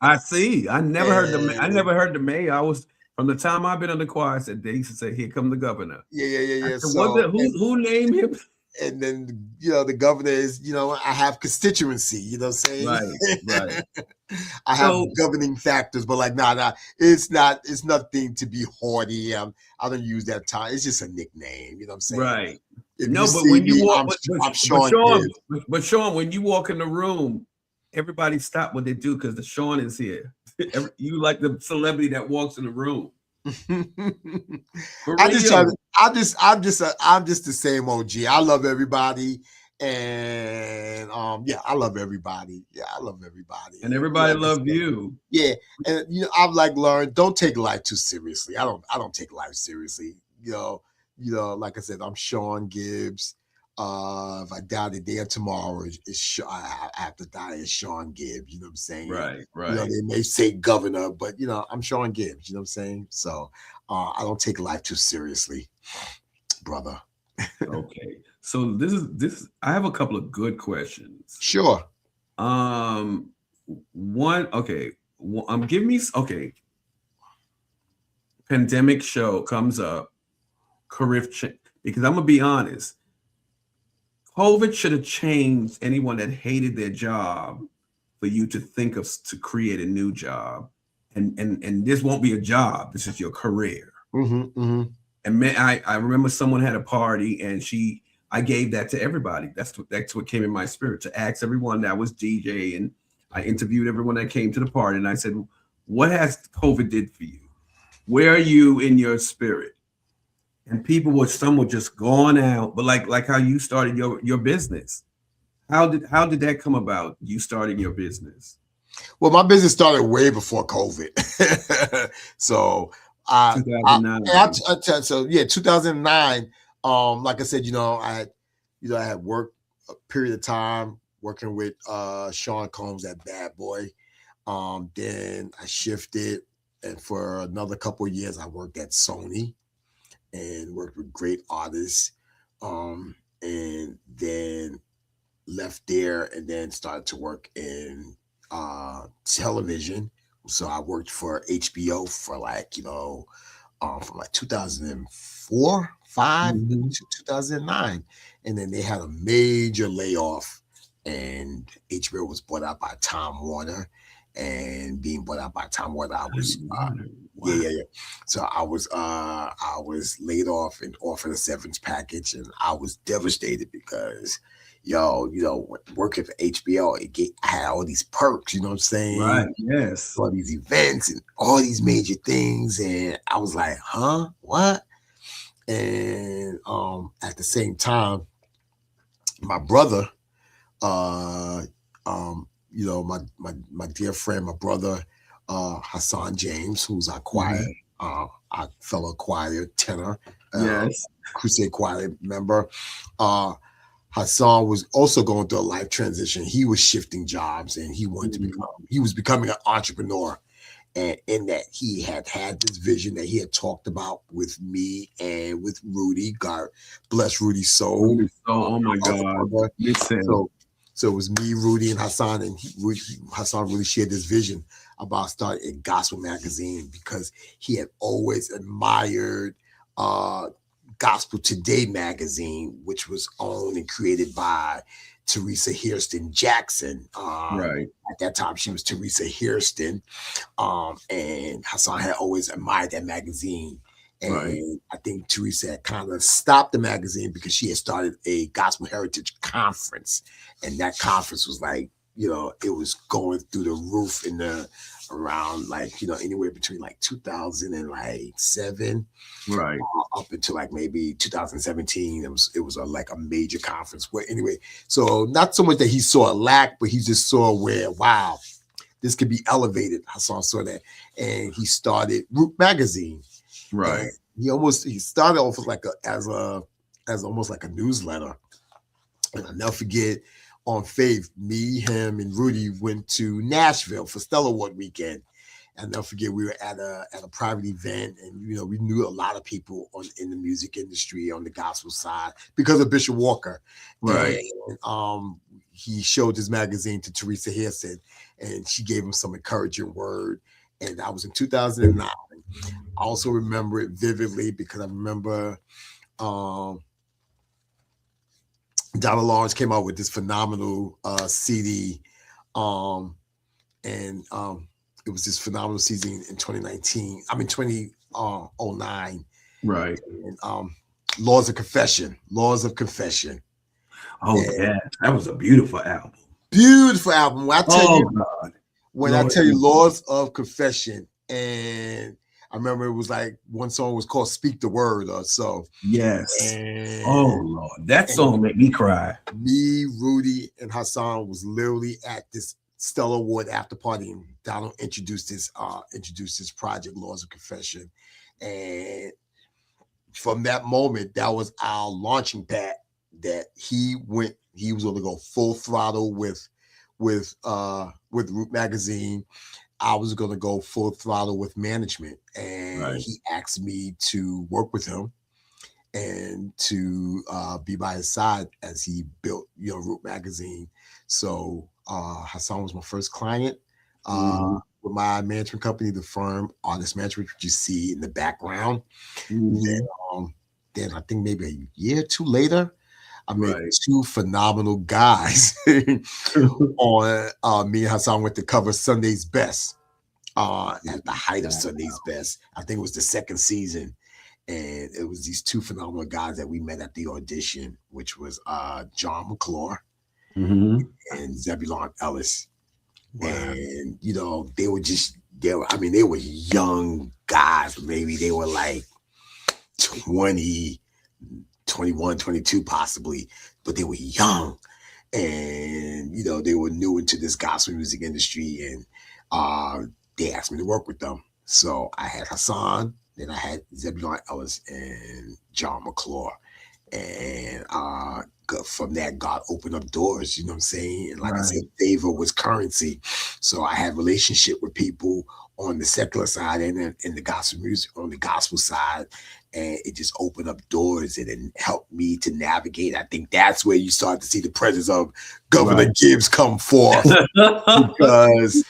[SPEAKER 1] I see. I never heard the. I
[SPEAKER 2] And
[SPEAKER 1] never heard the mayor. I was from the time I've been on the choir. I said they used to say, "Here come the governor." I
[SPEAKER 2] yeah.
[SPEAKER 1] said, "What the?
[SPEAKER 2] So
[SPEAKER 1] Who named him?"
[SPEAKER 2] and then the governor is I have constituency, what I'm saying.
[SPEAKER 1] Right. Right.
[SPEAKER 2] I have
[SPEAKER 1] So
[SPEAKER 2] governing factors, but like nah, it's nothing to be haughty. I don't use that time. It's just a nickname, what I'm saying.
[SPEAKER 1] right.
[SPEAKER 2] If you
[SPEAKER 1] No, but
[SPEAKER 2] see
[SPEAKER 1] when you
[SPEAKER 2] me,
[SPEAKER 1] walk,
[SPEAKER 2] I'm
[SPEAKER 1] but
[SPEAKER 2] Shawn
[SPEAKER 1] Shawn,
[SPEAKER 2] Gibbs.
[SPEAKER 1] but Shawn, when you walk in the room, everybody stop what they do because the Shawn is here. You like the celebrity that walks in the room for
[SPEAKER 2] I just try
[SPEAKER 1] real.
[SPEAKER 2] to I'm just the same OG. I love everybody. And yeah, I love everybody. Yeah, I love everybody.
[SPEAKER 1] And
[SPEAKER 2] And
[SPEAKER 1] everybody
[SPEAKER 2] like I
[SPEAKER 1] love
[SPEAKER 2] said,
[SPEAKER 1] you.
[SPEAKER 2] yeah, and I've like learned don't take life too seriously. I don't take life seriously. Like I said, I'm Shawn Gibbs. If I die today or tomorrow, I have to die as Shawn Gibbs. You know what I'm saying?
[SPEAKER 1] Right. Right.
[SPEAKER 2] They may say governor, but I'm Shawn Gibbs. You know what I'm saying? So I don't take life too seriously, brother.
[SPEAKER 1] Okay. So this. I have a couple of good questions.
[SPEAKER 2] Sure.
[SPEAKER 1] Um, one. Okay. Give me. Okay. Pandemic show comes up. Because I'm gonna be honest. COVID should have changed anyone that hated their job for you to think of to create a new job. And this won't be a job. This is your career.
[SPEAKER 2] Mm-hmm.
[SPEAKER 1] And man, I remember someone had a party and I gave that to everybody. That's what came in my spirit to ask everyone that was DJ, and I interviewed everyone that came to the party and I said, what has COVID did for you? Where are you in your spirit? And some were just gone out, but like how you started your business. How did that come about? You starting your business?
[SPEAKER 2] Well, my business started way before COVID. So I
[SPEAKER 1] 2009.
[SPEAKER 2] so yeah, 2009. Like I said, I had worked a period of time working with Sean Combs at Bad Boy. Then I shifted, and for another couple of years, I worked at Sony and worked with great artists. And then left there and then started to work in television. So I worked for HBO for from like 2004, 5
[SPEAKER 1] Mhm.
[SPEAKER 2] to 2009. And then they had a major layoff and HBO was bought out by Time Warner. And being bought out by Time Warner, I was
[SPEAKER 1] Wow.
[SPEAKER 2] yeah. So I was laid off and offered a severance package, and I was devastated because working for HBO, I had all these perks, you know what I'm saying?
[SPEAKER 1] Right. Yes.
[SPEAKER 2] All these events and all these major things. And I was like, huh? What? And at the same time, my brother, uh, my dear friend, my brother, Hassan James, who's our choir,
[SPEAKER 1] Mhm.
[SPEAKER 2] our fellow choir tenor,
[SPEAKER 1] Yes.
[SPEAKER 2] Crusade Choir member. Uh, Hassan was also going through a life transition. He was shifting jobs, and
[SPEAKER 1] Mhm.
[SPEAKER 2] he was becoming an entrepreneur. And in that, he had this vision that he had talked about with me and with Rudy. God bless Rudy's soul.
[SPEAKER 1] Really. So, oh my
[SPEAKER 2] Other
[SPEAKER 1] God.
[SPEAKER 2] brother.
[SPEAKER 1] Listen.
[SPEAKER 2] So, so it was me, Rudy, and Hassan, and Hassan really shared this vision about starting a gospel magazine because he had always admired uh, Gospel Today magazine, which was owned and created by Teresa Hairston Jackson.
[SPEAKER 1] Right.
[SPEAKER 2] At that time, she was Teresa Hairston, and Hassan had always admired that magazine.
[SPEAKER 1] Right.
[SPEAKER 2] And I think Teresa had kind of stopped the magazine because she had started a gospel heritage conference. And that conference was like, it was going through the roof in the around like, anywhere between like 2007
[SPEAKER 1] Right.
[SPEAKER 2] up until like maybe 2017. It was like a major conference where anyway, so not so much that he saw a lack, but he just saw where, wow, this could be elevated. Hassan saw that, and he started Root Magazine, and
[SPEAKER 1] Right.
[SPEAKER 2] he started off as almost like a newsletter. And I'll never forget, on Faith, me, him, and Rudy went to Nashville for Stellar Award weekend. And I'll never forget, we were at a private event, and we knew a lot of people in the music industry on the gospel side because of Bishop Walker.
[SPEAKER 1] Right.
[SPEAKER 2] And he showed his magazine to Teresa Hairston, and she gave him some encouraging word. And that was in 2009. I also remember it vividly because I remember Donna Lawrence came out with this phenomenal CD, um, and it was this phenomenal CD in 2019. I mean 2009,
[SPEAKER 1] Right.
[SPEAKER 2] and Laws of Confession, Laws of Confession,
[SPEAKER 1] Oh,
[SPEAKER 2] and
[SPEAKER 1] yeah. That was a beautiful album.
[SPEAKER 2] beautiful album.
[SPEAKER 1] Oh, God.
[SPEAKER 2] When I
[SPEAKER 1] Lord
[SPEAKER 2] tell you
[SPEAKER 1] Jesus.
[SPEAKER 2] Laws of Confession, and I remember it was like one song was called "Speak the Word" or so,
[SPEAKER 1] Yes. Oh,
[SPEAKER 2] and
[SPEAKER 1] Lord. That
[SPEAKER 2] and
[SPEAKER 1] song made me cry.
[SPEAKER 2] me, Rudy, and Hassan was literally at this Stellar Award after party, and Donald introduced this project, Laws of Confession, and from that moment, that was our launching pad. That he was going to go full throttle with Root Magazine. I was going to go full throttle with management, and
[SPEAKER 1] Right.
[SPEAKER 2] he asked me to work with him and to be by his side as he built, Root Magazine. So Hassan was my first client
[SPEAKER 1] Mhm.
[SPEAKER 2] with my management company, the firm Artist Management, which you see in the background. Then,
[SPEAKER 1] Mhm.
[SPEAKER 2] um, then I think maybe a year or two later, I met
[SPEAKER 1] Right.
[SPEAKER 2] two phenomenal guys on me and Hassan went to cover Sunday's Best at the height of Sunday's Best. I think it was the second season, and it was these two phenomenal guys that we met at the audition, which was John McClure
[SPEAKER 1] Mhm.
[SPEAKER 2] and Zebulon Ellis.
[SPEAKER 1] Wow.
[SPEAKER 2] And they were young guys. Maybe they were like 20, 21, 22, possibly, but they were young. And they were new into this gospel music industry, and uh, they asked me to work with them. So I had Hassan, then I had Zebulon Ellis and John McClure, and from that, God opened up doors. You know what I'm saying? And like I said,
[SPEAKER 1] Right.
[SPEAKER 2] favor was currency. So I had relationship with people on the secular side and in the gospel music on the gospel side, and it just opened up doors and it helped me to navigate. I think that's where you start to see the presence of Governor
[SPEAKER 1] Right.
[SPEAKER 2] Gibbs come forth because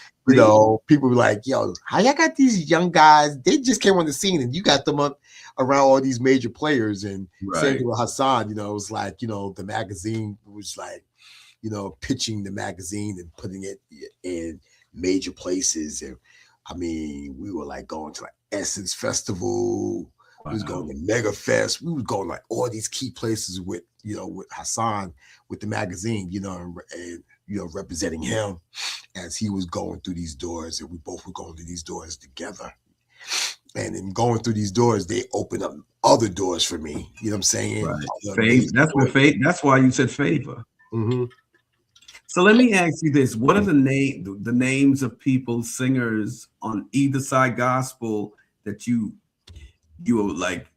[SPEAKER 2] people were like, "Yo, how y'all got these young guys? They just came on the scene, and you got them up around all these major players." And same
[SPEAKER 1] Right.
[SPEAKER 2] thing with Hassan. It was like the magazine was like pitching the magazine and putting it in major places. And I mean, we were like going to like Essence Festival. We was going
[SPEAKER 1] Wow.
[SPEAKER 2] to Mega Fest. We was going like all these key places with Hassan with the magazine, and representing him as he was going through these doors, and we both were going through these doors together. And in going through these doors, they open up other doors for me. You know what I'm saying?
[SPEAKER 1] Right.
[SPEAKER 2] Other
[SPEAKER 1] Faith.
[SPEAKER 2] amazing
[SPEAKER 1] That's what
[SPEAKER 2] doors.
[SPEAKER 1] faith. That's why you said favor.
[SPEAKER 2] Mm-hmm.
[SPEAKER 1] So let me ask you this: what are the names of people, singers on either side gospel that you were like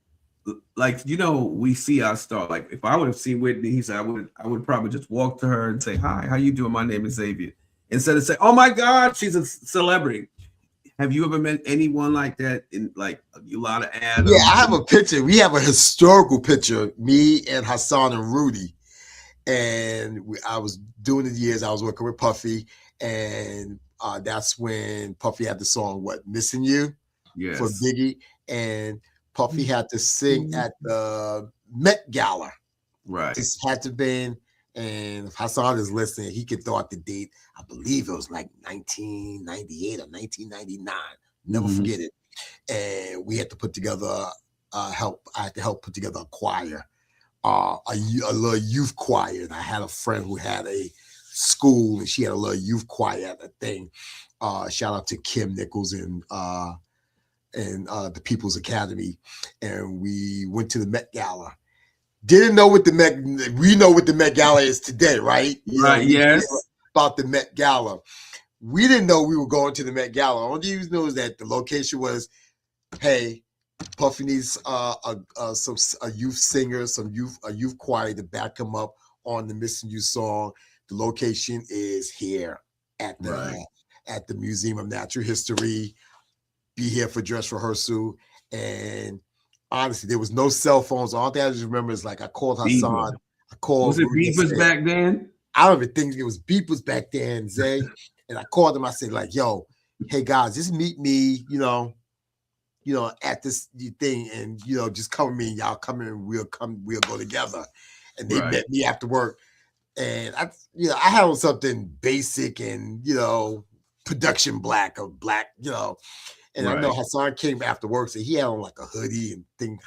[SPEAKER 1] we see our star. Like if I would have seen Whitney, he said I would probably just walk to her and say, "Hi, how you doing? My name is Xavier." Instead of saying, "Oh my God, she's a celebrity." Have you ever met anyone like that in like Yolanda
[SPEAKER 2] Yeah, I
[SPEAKER 1] Adams?
[SPEAKER 2] have a picture. We have a historical picture, me and Hassan and Rudy. And I was doing the years, I was working with Puffy. And that's when Puffy had the song, Missing You for
[SPEAKER 1] Yes.
[SPEAKER 2] Biggie. And Puffy had to sing at the Met Gala.
[SPEAKER 1] Right.
[SPEAKER 2] This had to been, and if Hassan is listening, he could throw out the date. I believe it was like 1998 or 1999. Never forget it. And we had to put together I had to help put together a choir, a little youth choir. And I had a friend who had a school, and she had a little youth choir at the thing. Shout out to Kim Nichols and the People's Academy. And we went to the Met Gala. Didn't know what we know what the Met Gala is today, right?
[SPEAKER 1] Right. Yes.
[SPEAKER 2] About the Met Gala. We didn't know we were going to the Met Gala. All you know is that the location was, hey, Puffy needs a youth singer, a youth choir to back him up on the Missing You song. The location is here at the Museum of Natural History. Be here for dress rehearsal. And honestly, there was no cell phones. All thing I just remember is like I called Hassan. I called.
[SPEAKER 1] Was it beepers back then?
[SPEAKER 2] I don't even think it was beepers back then, Zay. And I called him. I said, like, yo, hey guys, just meet me, at this thing, and just come with me, and y'all come in, we'll go together. And they met me after work. And I had on something basic and production black. And I know Hassan came after work, so he had on like a hoodie and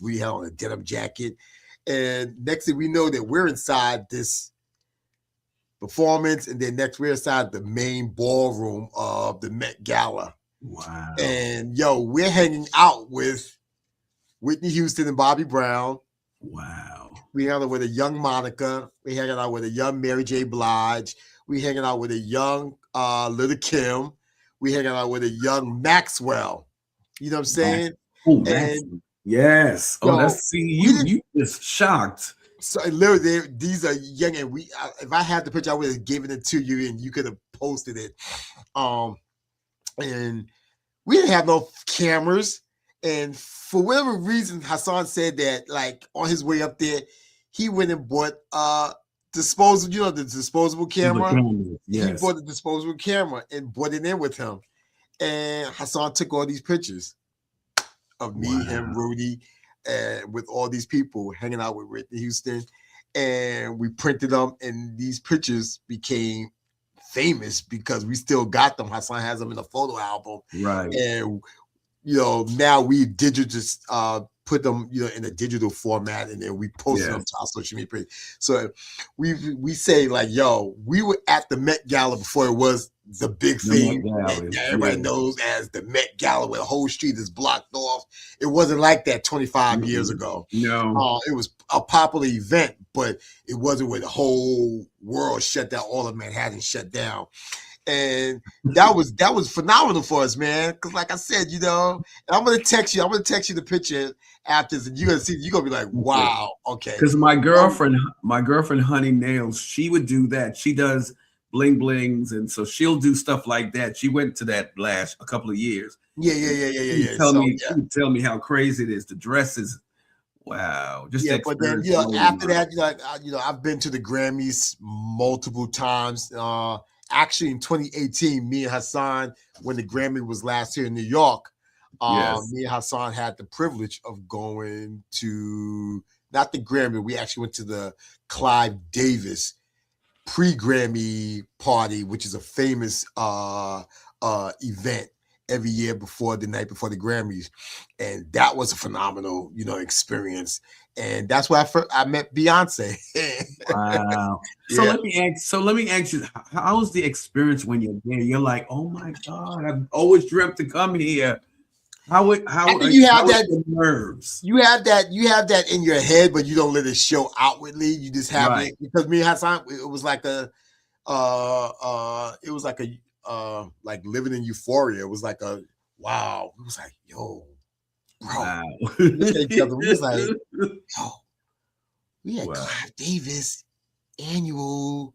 [SPEAKER 2] we had on a denim jacket. And next thing we know that we're inside this performance, and then next we're inside the main ballroom of the Met Gala.
[SPEAKER 1] Wow.
[SPEAKER 2] And we're hanging out with Whitney Houston and Bobby Brown.
[SPEAKER 1] Wow.
[SPEAKER 2] We hanging out with a young Monica. We hanging out with a young Mary J. Blige. We hanging out with a young Little Kim. We hanging out with a young Maxwell. You know what I'm saying?
[SPEAKER 1] Oh, yes. You just shocked.
[SPEAKER 2] So literally, these are young, and if I had the picture, I would have given it to you, and you could have posted it. And we didn't have no cameras, and for whatever reason, Hassan said that like on his way up there, he went and bought the disposable camera.
[SPEAKER 1] Yes.
[SPEAKER 2] He bought the disposable camera and brought it in with him, and Hassan took all these pictures of me, him, Rudy, and with all these people hanging out with Whitney Houston, and we printed them, and these pictures became famous because we still got them. Hassan has them in a photo album,
[SPEAKER 1] right?
[SPEAKER 2] And now we just put them in a digital format, and then we post them to our social media page. So we say like, we were at the Met Gala before it was the big thing that everybody knows as the Met Gala, where the whole street is blocked off. It wasn't like that 25 years ago.
[SPEAKER 1] No,
[SPEAKER 2] it was a popular event, but it wasn't where the whole world shut down. All of Manhattan shut down. And that was phenomenal for us, man. Because like I said, and I'm gonna text you the picture after this, and you're gonna be like, wow, okay.
[SPEAKER 1] Because my girlfriend, Honey Nails, she would do that. She does bling blings, and so she'll do stuff like that. She went to that a couple of years.
[SPEAKER 2] Yeah.
[SPEAKER 1] Tell me how crazy it is. The dresses, wow. Just
[SPEAKER 2] but then after that, I've been to the Grammys multiple times. Actually, in 2018, me and Hassan, when the Grammy was last year in New York, me and Hassan had the privilege of going to, not the Grammy, we actually went to the Clive Davis pre-Grammy party, which is a famous event every year the night before the Grammys. And that was a phenomenal, experience. And that's where I met Beyonce.
[SPEAKER 1] Wow. So let me ask you, how's the experience when you're there? You're like, oh my God, I've always dreamt to come here.
[SPEAKER 2] I think you have that
[SPEAKER 1] nerves.
[SPEAKER 2] You have that in your head, but you don't let it show outwardly. You just have it because me and Hassan, it was like like living in euphoria. It was like a wow. It was like, yo, bro.
[SPEAKER 1] Wow.
[SPEAKER 2] Look at each other. We was like, yo, we had Clive Davis annual,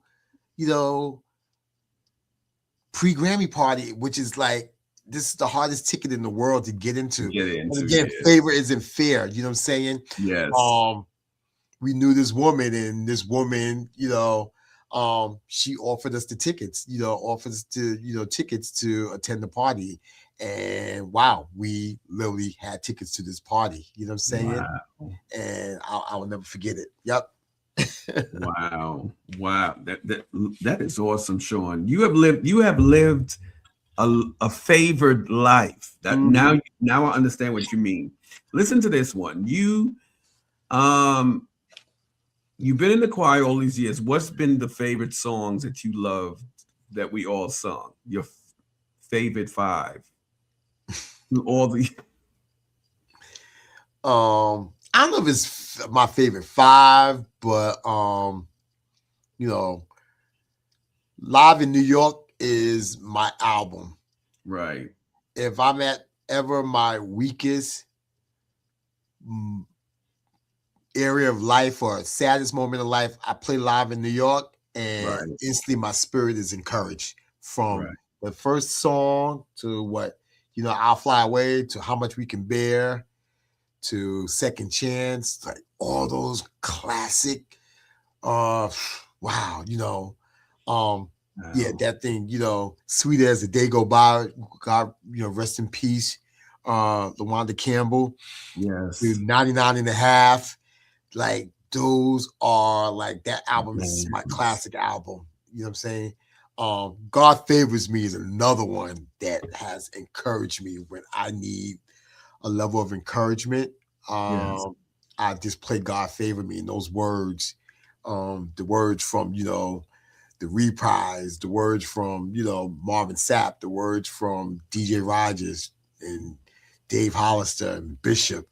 [SPEAKER 2] pre-Grammy party, which is like, this is the hardest ticket in the world to get into. And again, favor isn't fair. You know what I'm saying?
[SPEAKER 1] Yes.
[SPEAKER 2] We knew this woman, and this woman, she offered us the tickets, tickets to attend the party. And wow, we literally had tickets to this party. You know what I'm saying? Wow. And I will never forget it. Yep.
[SPEAKER 1] Wow. That is awesome, Shawn. You have lived a favored life. That now I understand what you mean. Listen to this one. You've been in the choir all these years. What's been the favorite songs that you loved that we all sung? Your favorite 5? All the
[SPEAKER 2] I don't know if it's my favorite 5, but Live in New York is my album.
[SPEAKER 1] Right.
[SPEAKER 2] If I'm at ever my weakest area of life or saddest moment of life, I play Live in New York, and instantly my spirit is encouraged from the first song to I'll Fly Away, to How Much We Can Bear, to Second Chance, like all those classic, that thing, Sweet As the Day Go By, God, rest in peace, LaWanda Campbell.
[SPEAKER 1] Yes.
[SPEAKER 2] To 99 and a Half. Like, those are like, that album is my classic album. You know what I'm saying? God Favors Me is another one that has encouraged me when I need a level of encouragement. I just play God Favor Me, and those words, the words from, the Reprise, the words from, Marvin Sapp, the words from DJ Rogers and Dave Hollister and Bishop,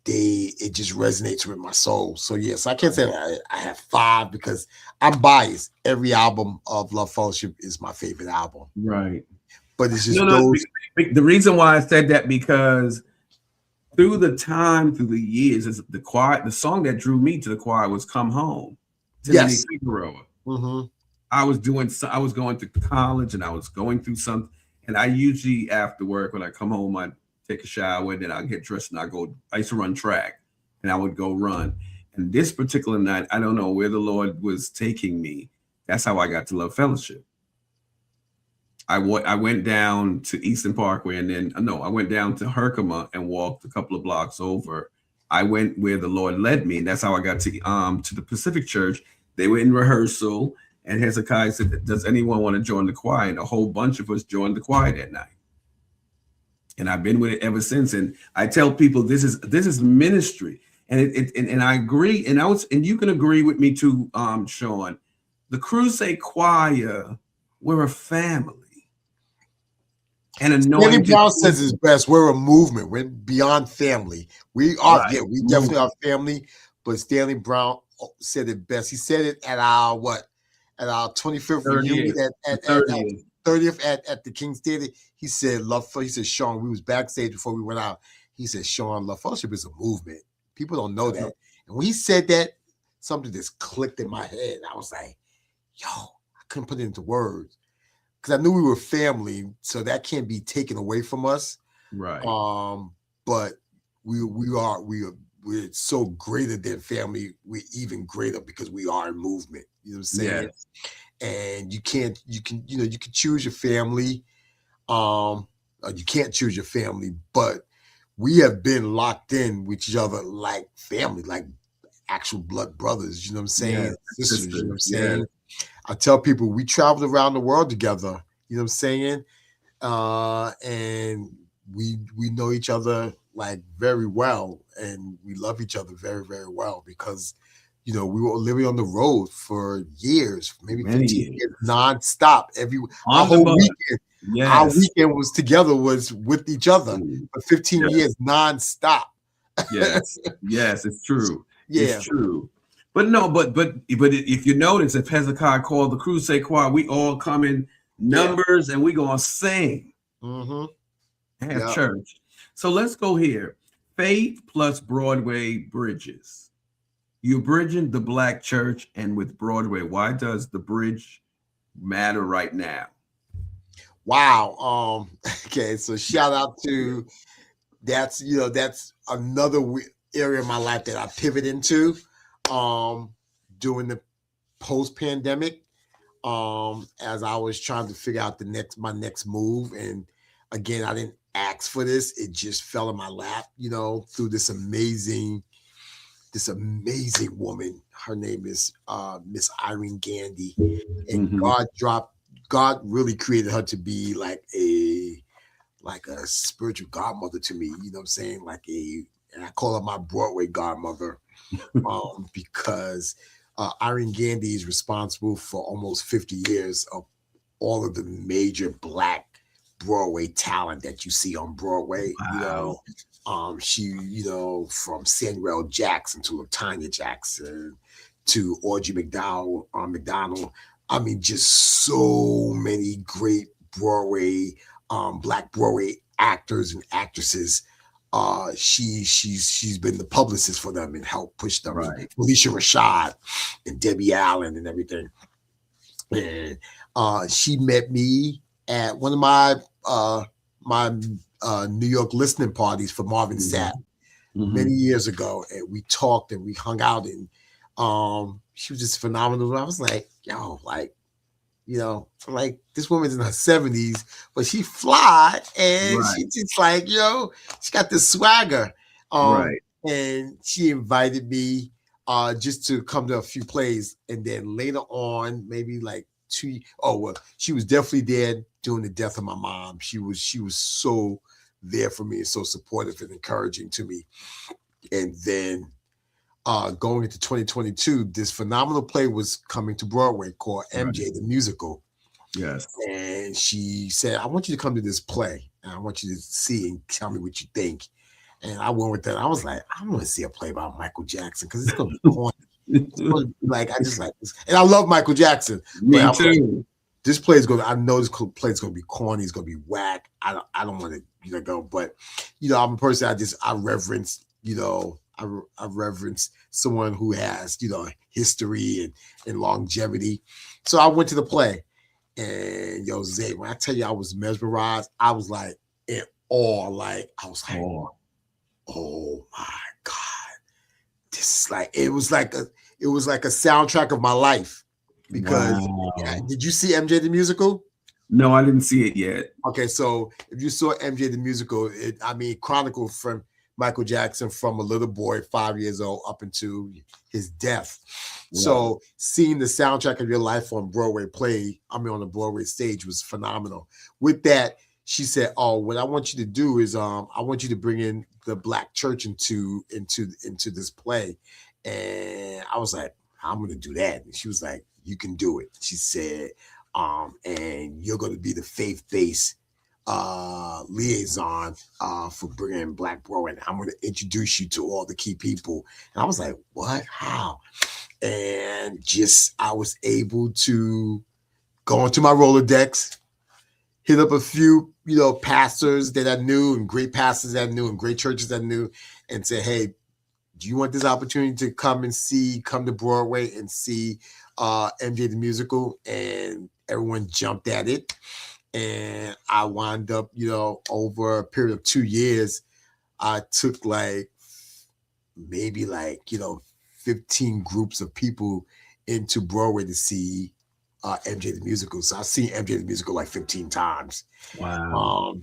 [SPEAKER 2] it just resonates with my soul. So yes, I can't say I have 5 because I'm biased. Every album of Love Fellowship is my favorite album.
[SPEAKER 1] Right.
[SPEAKER 2] But it's just those.
[SPEAKER 1] The reason why I said that, because through the years, is the song that drew me to the choir was Come Home.
[SPEAKER 2] Yes.
[SPEAKER 1] I was going to college, and I was going through something, and I usually after work, when I come home, I take a shower, and then I get dressed, and I used to run track, and I would go run. And this particular night, I don't know where the Lord was taking me. That's how I got to Love Fellowship. I went down to Eastern Parkway, and then I went down to Herkimer and walked a couple of blocks over. I went where the Lord led me, and that's how I got to the Pacific Church. They were in rehearsal, and Hezekiah said, "Does anyone want to join the choir?" And a whole bunch of us joined the choir that night. And I've been with it ever since. And I tell people this is ministry, and I agree, and you can agree with me too, Shawn. The Crusade Choir, we're a family. And anointed.
[SPEAKER 2] Brown says it's best. We're a movement. We're beyond family. We are, we definitely are family. But Stanley Brown said it best. He said it at our 25th reunion at 30th at the King's Theater. He said, Shawn, we was backstage before we went out. He said, Shawn, Love Fellowship is a movement. People don't know that. And when he said that, something just clicked in my head. I was like, yo, I couldn't put it into words. Because I knew we were family, so that can't be taken away from us.
[SPEAKER 1] Right.
[SPEAKER 2] But we're so greater than family. We're even greater because we are a movement. You know what I'm saying? Yes. And you can choose your family. You can't choose your family, but we have been locked in with each other like family, like actual blood brothers. You know what I'm saying? Yes. Sisters. You know what I'm saying? Yes. I tell people we traveled around the world together. You know what I'm saying? And we know each other like very well, and we love each other very, very well because we were living on the road for years, maybe 15 years, nonstop. Our
[SPEAKER 1] Yes.
[SPEAKER 2] weekend was together, was with each other for 15 years nonstop.
[SPEAKER 1] Yes. Yes. It's true. It's
[SPEAKER 2] Yeah.
[SPEAKER 1] true. But no, but if you notice, if Hezekiah called the Crusade Choir, we all come in numbers and we gonna sing
[SPEAKER 2] Mm-hmm.
[SPEAKER 1] and have church. So let's go here. Faith plus Broadway bridges. You're bridging the Black church and with Broadway. Why does the bridge matter right now?
[SPEAKER 2] Wow. Okay. So shout out to that's another area of my life that I pivot into during the post-pandemic, as I was trying to figure out my next move. And again, I didn't ask for this. It just fell in my lap, through this amazing woman. Her name is Miss Irene Gandy. And God really created her to be like a spiritual godmother to me. You know what I'm saying? And I call her my Broadway godmother, because Irene Gandy is responsible for almost 50 years of all of the major Black Broadway talent that you see on Broadway.
[SPEAKER 1] Wow.
[SPEAKER 2] She, from Samuel Jackson to LaTanya Jackson to Audrey McDowell, McDonald. I mean, just so many great Broadway, Black Broadway actors and actresses. She's been the publicist for them and helped push them.
[SPEAKER 1] Right.
[SPEAKER 2] Felicia Rashad and Debbie Allen and everything. And she met me at one of my New York listening parties for Marvin Sapp many years ago, and we talked and we hung out, and she was just phenomenal. I was like, yo, this woman's in her 70s, but she fly, and she just she got this swagger. And she invited me just to come to a few plays, and then later on, maybe she was definitely there during the death of my mom. She was so there for me and so supportive and encouraging to me. And then going into 2022, this phenomenal play was coming to Broadway called MJ the Musical.
[SPEAKER 1] Yes.
[SPEAKER 2] And she said, I want you to come to this play, and I want you to see and tell me what you think. And I went with that. I was like, I want to see a play about Michael Jackson because it's going to be corny. I just like this. And I love Michael Jackson.
[SPEAKER 1] Me too.
[SPEAKER 2] Like, this play is I know this play is going to be corny. It's going to be whack. I don't want to go. But, I'm a person, I reverence, I reverence someone who has, history and longevity. So I went to the play, and Zay, when I tell you I was mesmerized, I was like in awe. Oh my God. This is it was like a soundtrack of my life. Because did you see MJ the Musical?
[SPEAKER 1] No, I didn't see it yet.
[SPEAKER 2] Okay, so if you saw MJ the Musical, it chronicled from Michael Jackson from a little boy, 5 years old, up into his death. Wow. So seeing the soundtrack of your life on Broadway on the Broadway stage was phenomenal. With that, she said, "Oh, what I want you to do is, I want you to bring in the Black church into this play." And I was like, "I'm going to do that." And she was like, "You can do it." She said, "And you're going to be the faith-based liaison for bringing Black Broadway. And I'm going to introduce you to all the key people." And I was like, "What? How?" And I was able to go into my Rolodex, hit up a few, pastors that I knew, and great pastors that I knew, and great churches that I knew, and say, "Hey, do you want this opportunity to come to Broadway and see MJ the Musical?" And everyone jumped at it. And I wound up, over a period of 2 years, I took maybe 15 groups of people into Broadway to see MJ the Musical. So I've seen MJ the Musical 15 times.
[SPEAKER 1] Wow.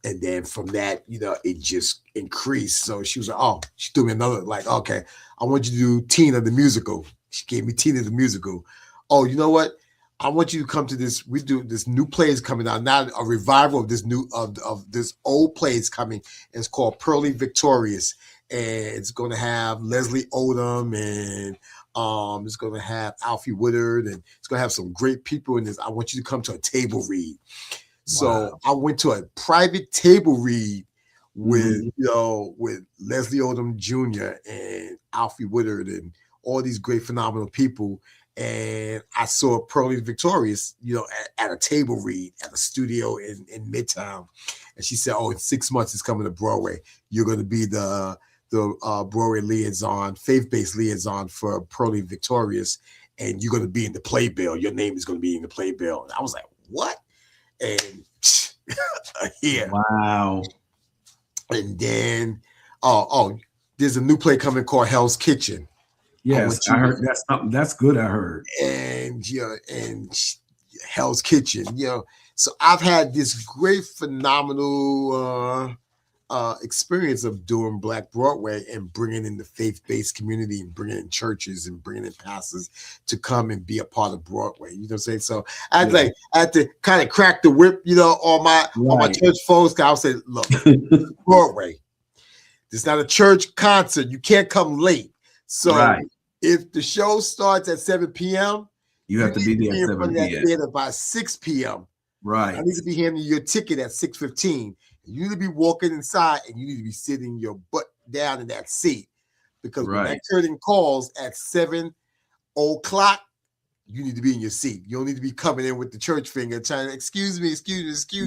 [SPEAKER 2] And then from that, it just increased. So she was like, "Oh," she threw me another, "Okay, I want you to do Tina the Musical." She gave me Tina the Musical. "Oh, you know what? I want you to come to this. We do this new play is coming out, not a revival of this of this old play is coming. And it's called Pearly Victorious, and it's going to have Leslie Odom, and it's going to have Alfie Woodard, and it's going to have some great people in this. I want you to come to a table read." So
[SPEAKER 1] Wow.
[SPEAKER 2] I went to a private table read with
[SPEAKER 1] Mhm.
[SPEAKER 2] with Leslie Odom Jr. and Alfie Woodard and all these great phenomenal people. And I saw Pearlie Victorious, at a table read at a studio in Midtown. And she said, "Oh, in 6 months it's coming to Broadway. You're going to be the Broadway liaison, faith-based liaison for Pearlie Victorious, and you're going to be in the playbill. Your name is going to be in the playbill." And I was like, "What?" And here.
[SPEAKER 1] Wow.
[SPEAKER 2] And then, there's a new play coming called Hell's Kitchen. I
[SPEAKER 1] Yes,
[SPEAKER 2] went to
[SPEAKER 1] I heard that's something that's good. I heard.
[SPEAKER 2] and Hell's Kitchen. So I've had this great, phenomenal experience of doing Black Broadway and bringing in the faith-based community and bringing in churches and bringing in pastors to come and be a part of Broadway. You know what I'm saying? So I had to kind of crack the whip, on my
[SPEAKER 1] Right.
[SPEAKER 2] church folks. I would say, look, Broadway. It's not a church concert. You can't come late. So
[SPEAKER 1] Right.
[SPEAKER 2] if the show starts at 7 p.m.,
[SPEAKER 1] You
[SPEAKER 2] you
[SPEAKER 1] have to
[SPEAKER 2] need
[SPEAKER 1] be
[SPEAKER 2] to
[SPEAKER 1] there
[SPEAKER 2] be
[SPEAKER 1] at
[SPEAKER 2] in front
[SPEAKER 1] 7
[SPEAKER 2] of that
[SPEAKER 1] p.m.
[SPEAKER 2] theater by 6 p.m. I
[SPEAKER 1] Right.
[SPEAKER 2] need to be handing you your ticket at 6:15. You need to be walking inside and you need to be sitting your butt down in that seat. Because when that
[SPEAKER 1] Right.
[SPEAKER 2] curtain calls at 7 o'clock, you need to be in your seat. You don't need to be coming in with the church finger trying to excuse me.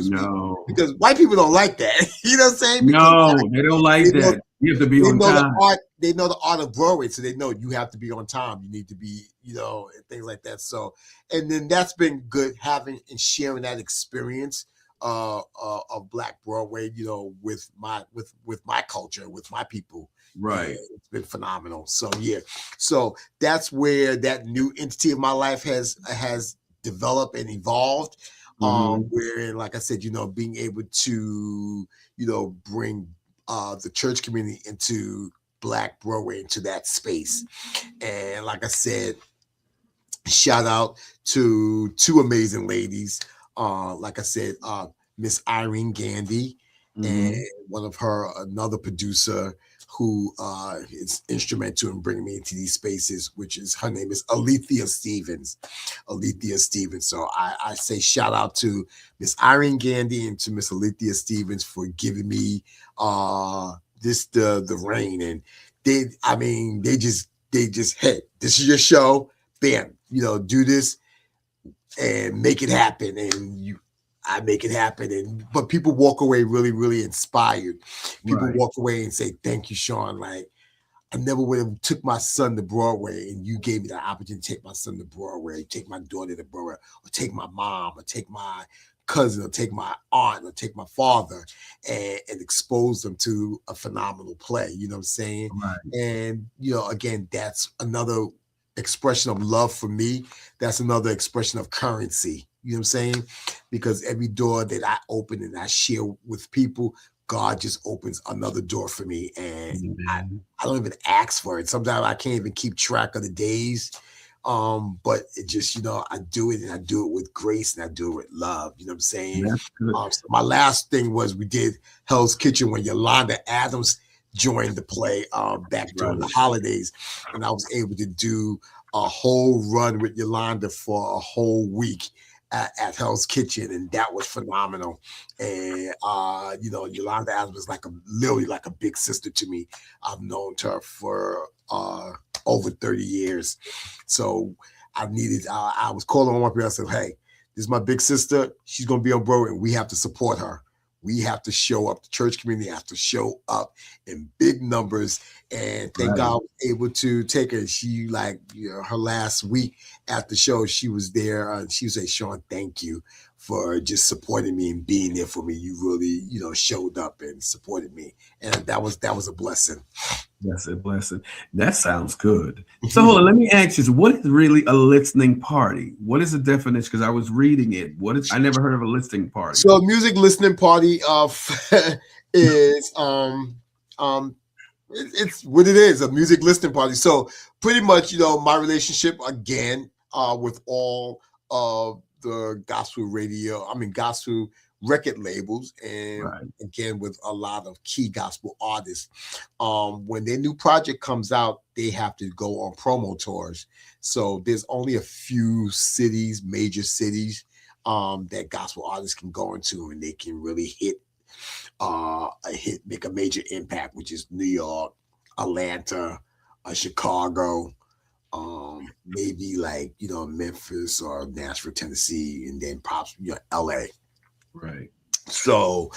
[SPEAKER 1] No.
[SPEAKER 2] Because white people don't like that. You know what I'm saying? Because
[SPEAKER 1] No, they don't like
[SPEAKER 2] they know
[SPEAKER 1] that. You have to be
[SPEAKER 2] they
[SPEAKER 1] on
[SPEAKER 2] know the
[SPEAKER 1] time.
[SPEAKER 2] art. They know the art of Broadway, so they know you have to be on time. You need to be, and things like that. So, and then that's been good having and sharing that experience of Black Broadway, with my culture, with my people. And
[SPEAKER 1] Right.
[SPEAKER 2] it's been phenomenal. So yeah, so that's where that new entity of my life has developed and evolved.
[SPEAKER 1] Mm-hmm.
[SPEAKER 2] Wherein, like I said, being able to, bring the church community into Black Broadway, into that space. And like I said, shout out to two amazing ladies. Like I said, Miss Irene Gandy and
[SPEAKER 1] Mm-hmm.
[SPEAKER 2] one of another producer who is instrumental in bringing me into these spaces, which is her name is Alethea Stevens. Alethea Stevens. So I say shout out to Miss Irene Gandy and to Miss Alethea Stevens for giving me the reign. And they just, hey, this is your show. Bam, do this and make it happen. And I make it happen. But people walk away really, really inspired. People
[SPEAKER 1] Right.
[SPEAKER 2] walk away and say, "Thank you, Shawn. Like, I never would have took my son to Broadway, and you gave me the opportunity to take my son to Broadway, take my daughter to Broadway, or take my mom, or take my cousin, or take my aunt, or take my father, and expose them to a phenomenal play." You know what I'm saying?
[SPEAKER 1] Right.
[SPEAKER 2] And again, that's another expression of love for me. That's another expression of currency. You know what I'm saying? Because every door that I open and I share with people, God just opens another door for me, and I
[SPEAKER 1] Mm-hmm.
[SPEAKER 2] I don't even ask for it. Sometimes I can't even keep track of the days. But it just, I do it, and I do it with grace, and I do it with love. You know what I'm saying?
[SPEAKER 1] That's good.
[SPEAKER 2] So my last thing was we did Hell's Kitchen when Yolanda Adams joined the play back during the
[SPEAKER 1] Right.
[SPEAKER 2] holidays, and I was able to do a whole run with Yolanda for a whole week at Hell's Kitchen, and that was phenomenal. And Yolanda Adams was literally like a big sister to me. I've known her for over 30 years. So I was calling on my people. I said, "Hey, this is my big sister. She's going to be on Broadway, and we have to support her. We have to show up. The church community have to show up in big numbers." And thank God I was able to take her. She her last week at the show, she was there. She would say, "Shawn, thank you for just supporting me and being there for me. You really, showed up and supported me." And that was a blessing.
[SPEAKER 1] That's a blessing. That sounds good. So hold on, let me ask you, what is really a listening party? What is the definition? Because I was reading it. I never heard of a listening party.
[SPEAKER 2] So a music listening party is it's what it is, a music listening party. So pretty much, my relationship again with all of the gospel record labels, and
[SPEAKER 1] Right.
[SPEAKER 2] again with a lot of key gospel artists. When their new project comes out, they have to go on promo tours. So there's only a few cities, major cities, that gospel artists can go into and they can really make a major impact, which is New York, Atlanta, Chicago, maybe like Memphis or Nashville, Tennessee, and then pops LA.
[SPEAKER 1] Right.
[SPEAKER 2] So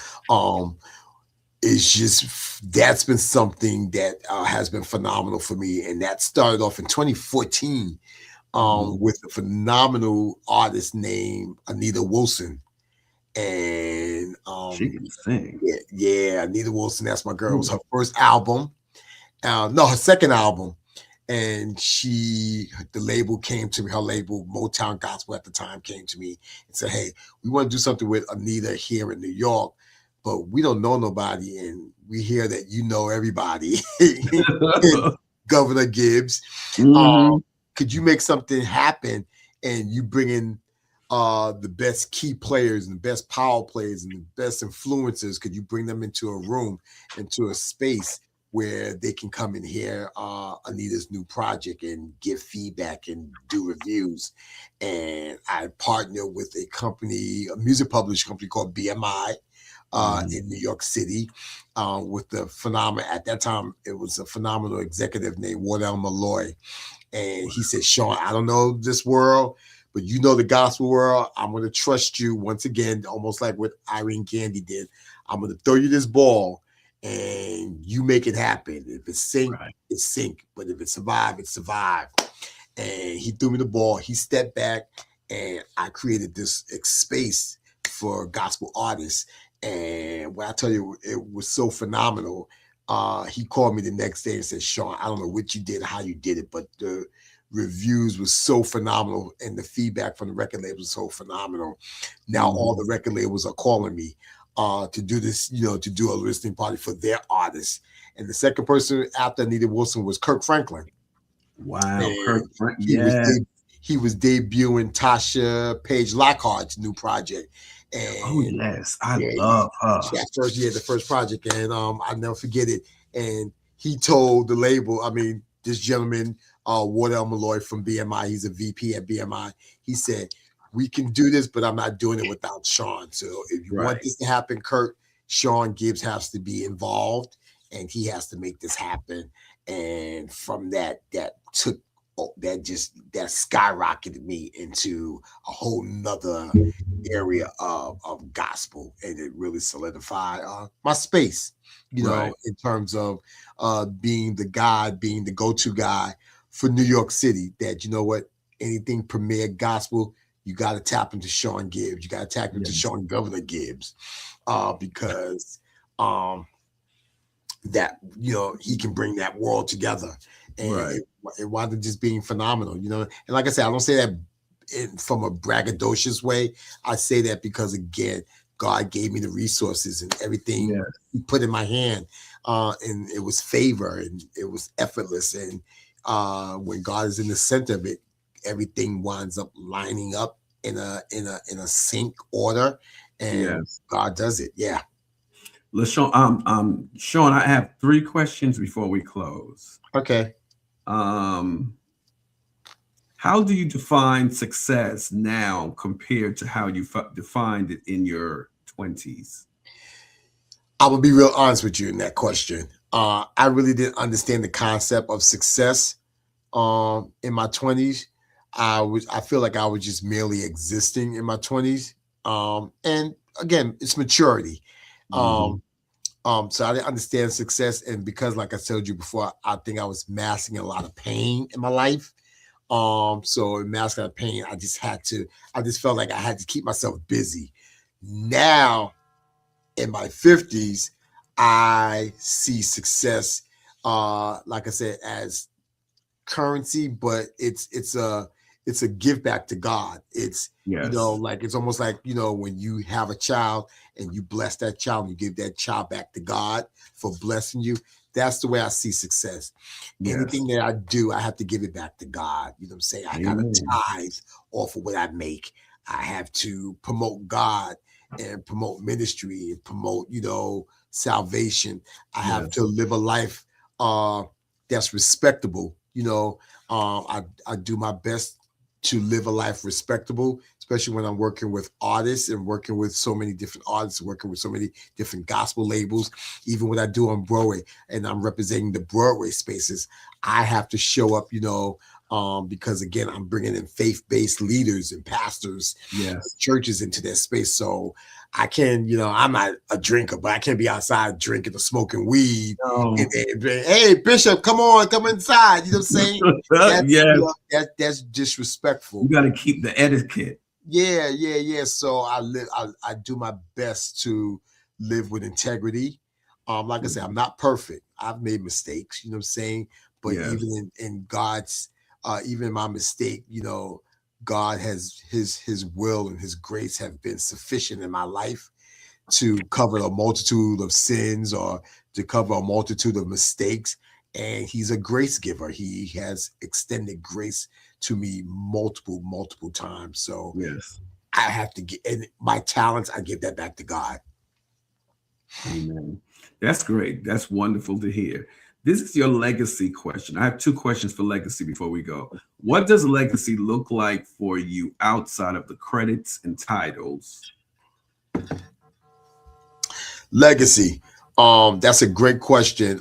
[SPEAKER 2] it's just that's been something that has been phenomenal for me, and that started off in 2014 with a phenomenal artist named Anita Wilson. And
[SPEAKER 1] she can sing.
[SPEAKER 2] Yeah, Anita Wilson, that's my girl. It was her first album. No, her second album. And the label came to me, her label, Motown Gospel at the time, came to me and said, hey, we want to do something with Anita here in New York, but we don't know nobody. And we hear that you know everybody. Governor Gibbs. Could you make something happen and you bring in the best key players and the best power players and the best influencers? Could you bring them into a room, into a space where they can come and hear Anita's new project and give feedback and do reviews? And I partnered with a music publishing company called BMI in New York City with at that time, it was a phenomenal executive named Wardell Malloy. And he said, Shawn, I don't know this world, but you know the gospel world. I'm going to trust you once again, almost like what Irene Candy did. I'm going to throw you this ball and you make it happen. If it sink, it sink. But if it survive, it survive. And he threw me the ball. He stepped back and I created this space for gospel artists. And when I tell you, it was so phenomenal. He called me the next day and said, Shawn, I don't know what you did, how you did it, but the reviews was so phenomenal and the feedback from the record label was so phenomenal. Now all the record labels are calling me to do this, to do a listening party for their artists. And the second person after Anita Wilson was Kirk Franklin.
[SPEAKER 1] Wow, Kirk Franklin.
[SPEAKER 2] He was debuting Tasha Page Lockhart's new project. And
[SPEAKER 1] yes, I love her.
[SPEAKER 2] The first project, and I'll never forget it. And he told the label, this gentleman, Wardell Malloy from BMI, he's a VP at BMI. He said, we can do this, but I'm not doing it without Shawn. So if you want this to happen, Kurt, Shawn Gibbs has to be involved and he has to make this happen. And from that skyrocketed me into a whole nother area of gospel, and it really solidified my space, in terms of being the go-to guy for New York City. That anything premier gospel, you got to tap into Shawn Gibbs. You got to tap into Shawn Governor Gibbs, because that he can bring that world together. And it wound up just being phenomenal, And like I said, I don't say that from a braggadocious way. I say that because, again, God gave me the resources and everything he put in my hand, and it was favor and it was effortless. And when God is in the center of it, everything winds up lining up in a sync order, and God does it. Yeah.
[SPEAKER 1] Shawn, I have 3 questions before we close.
[SPEAKER 2] Okay.
[SPEAKER 1] How do you define success now compared to how you defined it in your 20s?
[SPEAKER 2] I will be real honest with you in that question. I really didn't understand the concept of success in my 20s. I feel like I was just merely existing in my 20s. And again, it's maturity. So I didn't understand success. And because, like I told you before, I think I was masking a lot of pain in my life. So in masking that pain, I just felt like I had to keep myself busy. Now, in my 50s, I see success, like I said, as currency, but it's a give back to God. It's it's almost like when you have a child and you bless that child and you give that child back to God for blessing you. That's the way I see success. Anything that I do, I have to give it back to God. You know what I'm saying? I got to tithe off of what I make. I have to promote God and promote ministry and promote, salvation. I have to live a life that's respectable. I do my best to live a life respectable, especially when I'm working with artists and working with so many different artists, working with so many different gospel labels. Even what I do on Broadway and I'm representing the Broadway spaces, I have to show up, because again, I'm bringing in faith-based leaders and pastors,
[SPEAKER 1] Yes.
[SPEAKER 2] churches into that space. So I can, I'm not a drinker, but I can't be outside drinking or smoking weed.
[SPEAKER 1] No.
[SPEAKER 2] And hey, Bishop, come inside. You know what I'm saying?
[SPEAKER 1] Yes.
[SPEAKER 2] That's disrespectful.
[SPEAKER 1] You got to keep the etiquette.
[SPEAKER 2] Yeah. So I do my best to live with integrity. Like I said, I'm not perfect. I've made mistakes, you know what I'm saying? But even in God's, even my mistake, God has his will and his grace have been sufficient in my life to cover a multitude of sins or to cover a multitude of mistakes. And he's a grace giver. He has extended grace to me multiple times. So
[SPEAKER 1] yes,
[SPEAKER 2] I have to get, and my talents, I give that back to God.
[SPEAKER 1] Amen. That's great. That's wonderful to hear. This is your legacy question. I have two questions for legacy before we go. What does legacy look like for you outside of the credits and titles?
[SPEAKER 2] Legacy. That's a great question,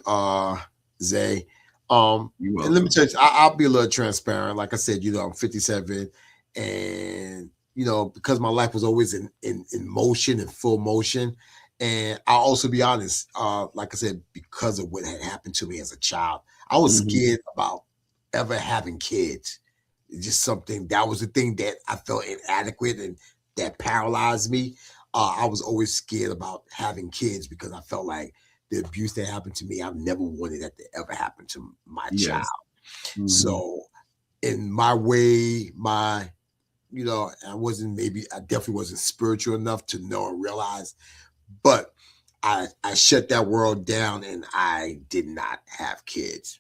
[SPEAKER 2] Zay. And let me tell you, I'll be a little transparent. Like I said, I'm 57, and because my life was always in motion, in full motion. And I'll also be honest, like I said, because of what had happened to me as a child, I was scared about ever having kids. It's just something that was the thing that I felt inadequate and that paralyzed me. I was always scared about having kids because I felt like the abuse that happened to me, I've never wanted that to ever happen to my child. So in my way, I definitely wasn't spiritual enough to know and realize, but I shut that world down and I did not have kids.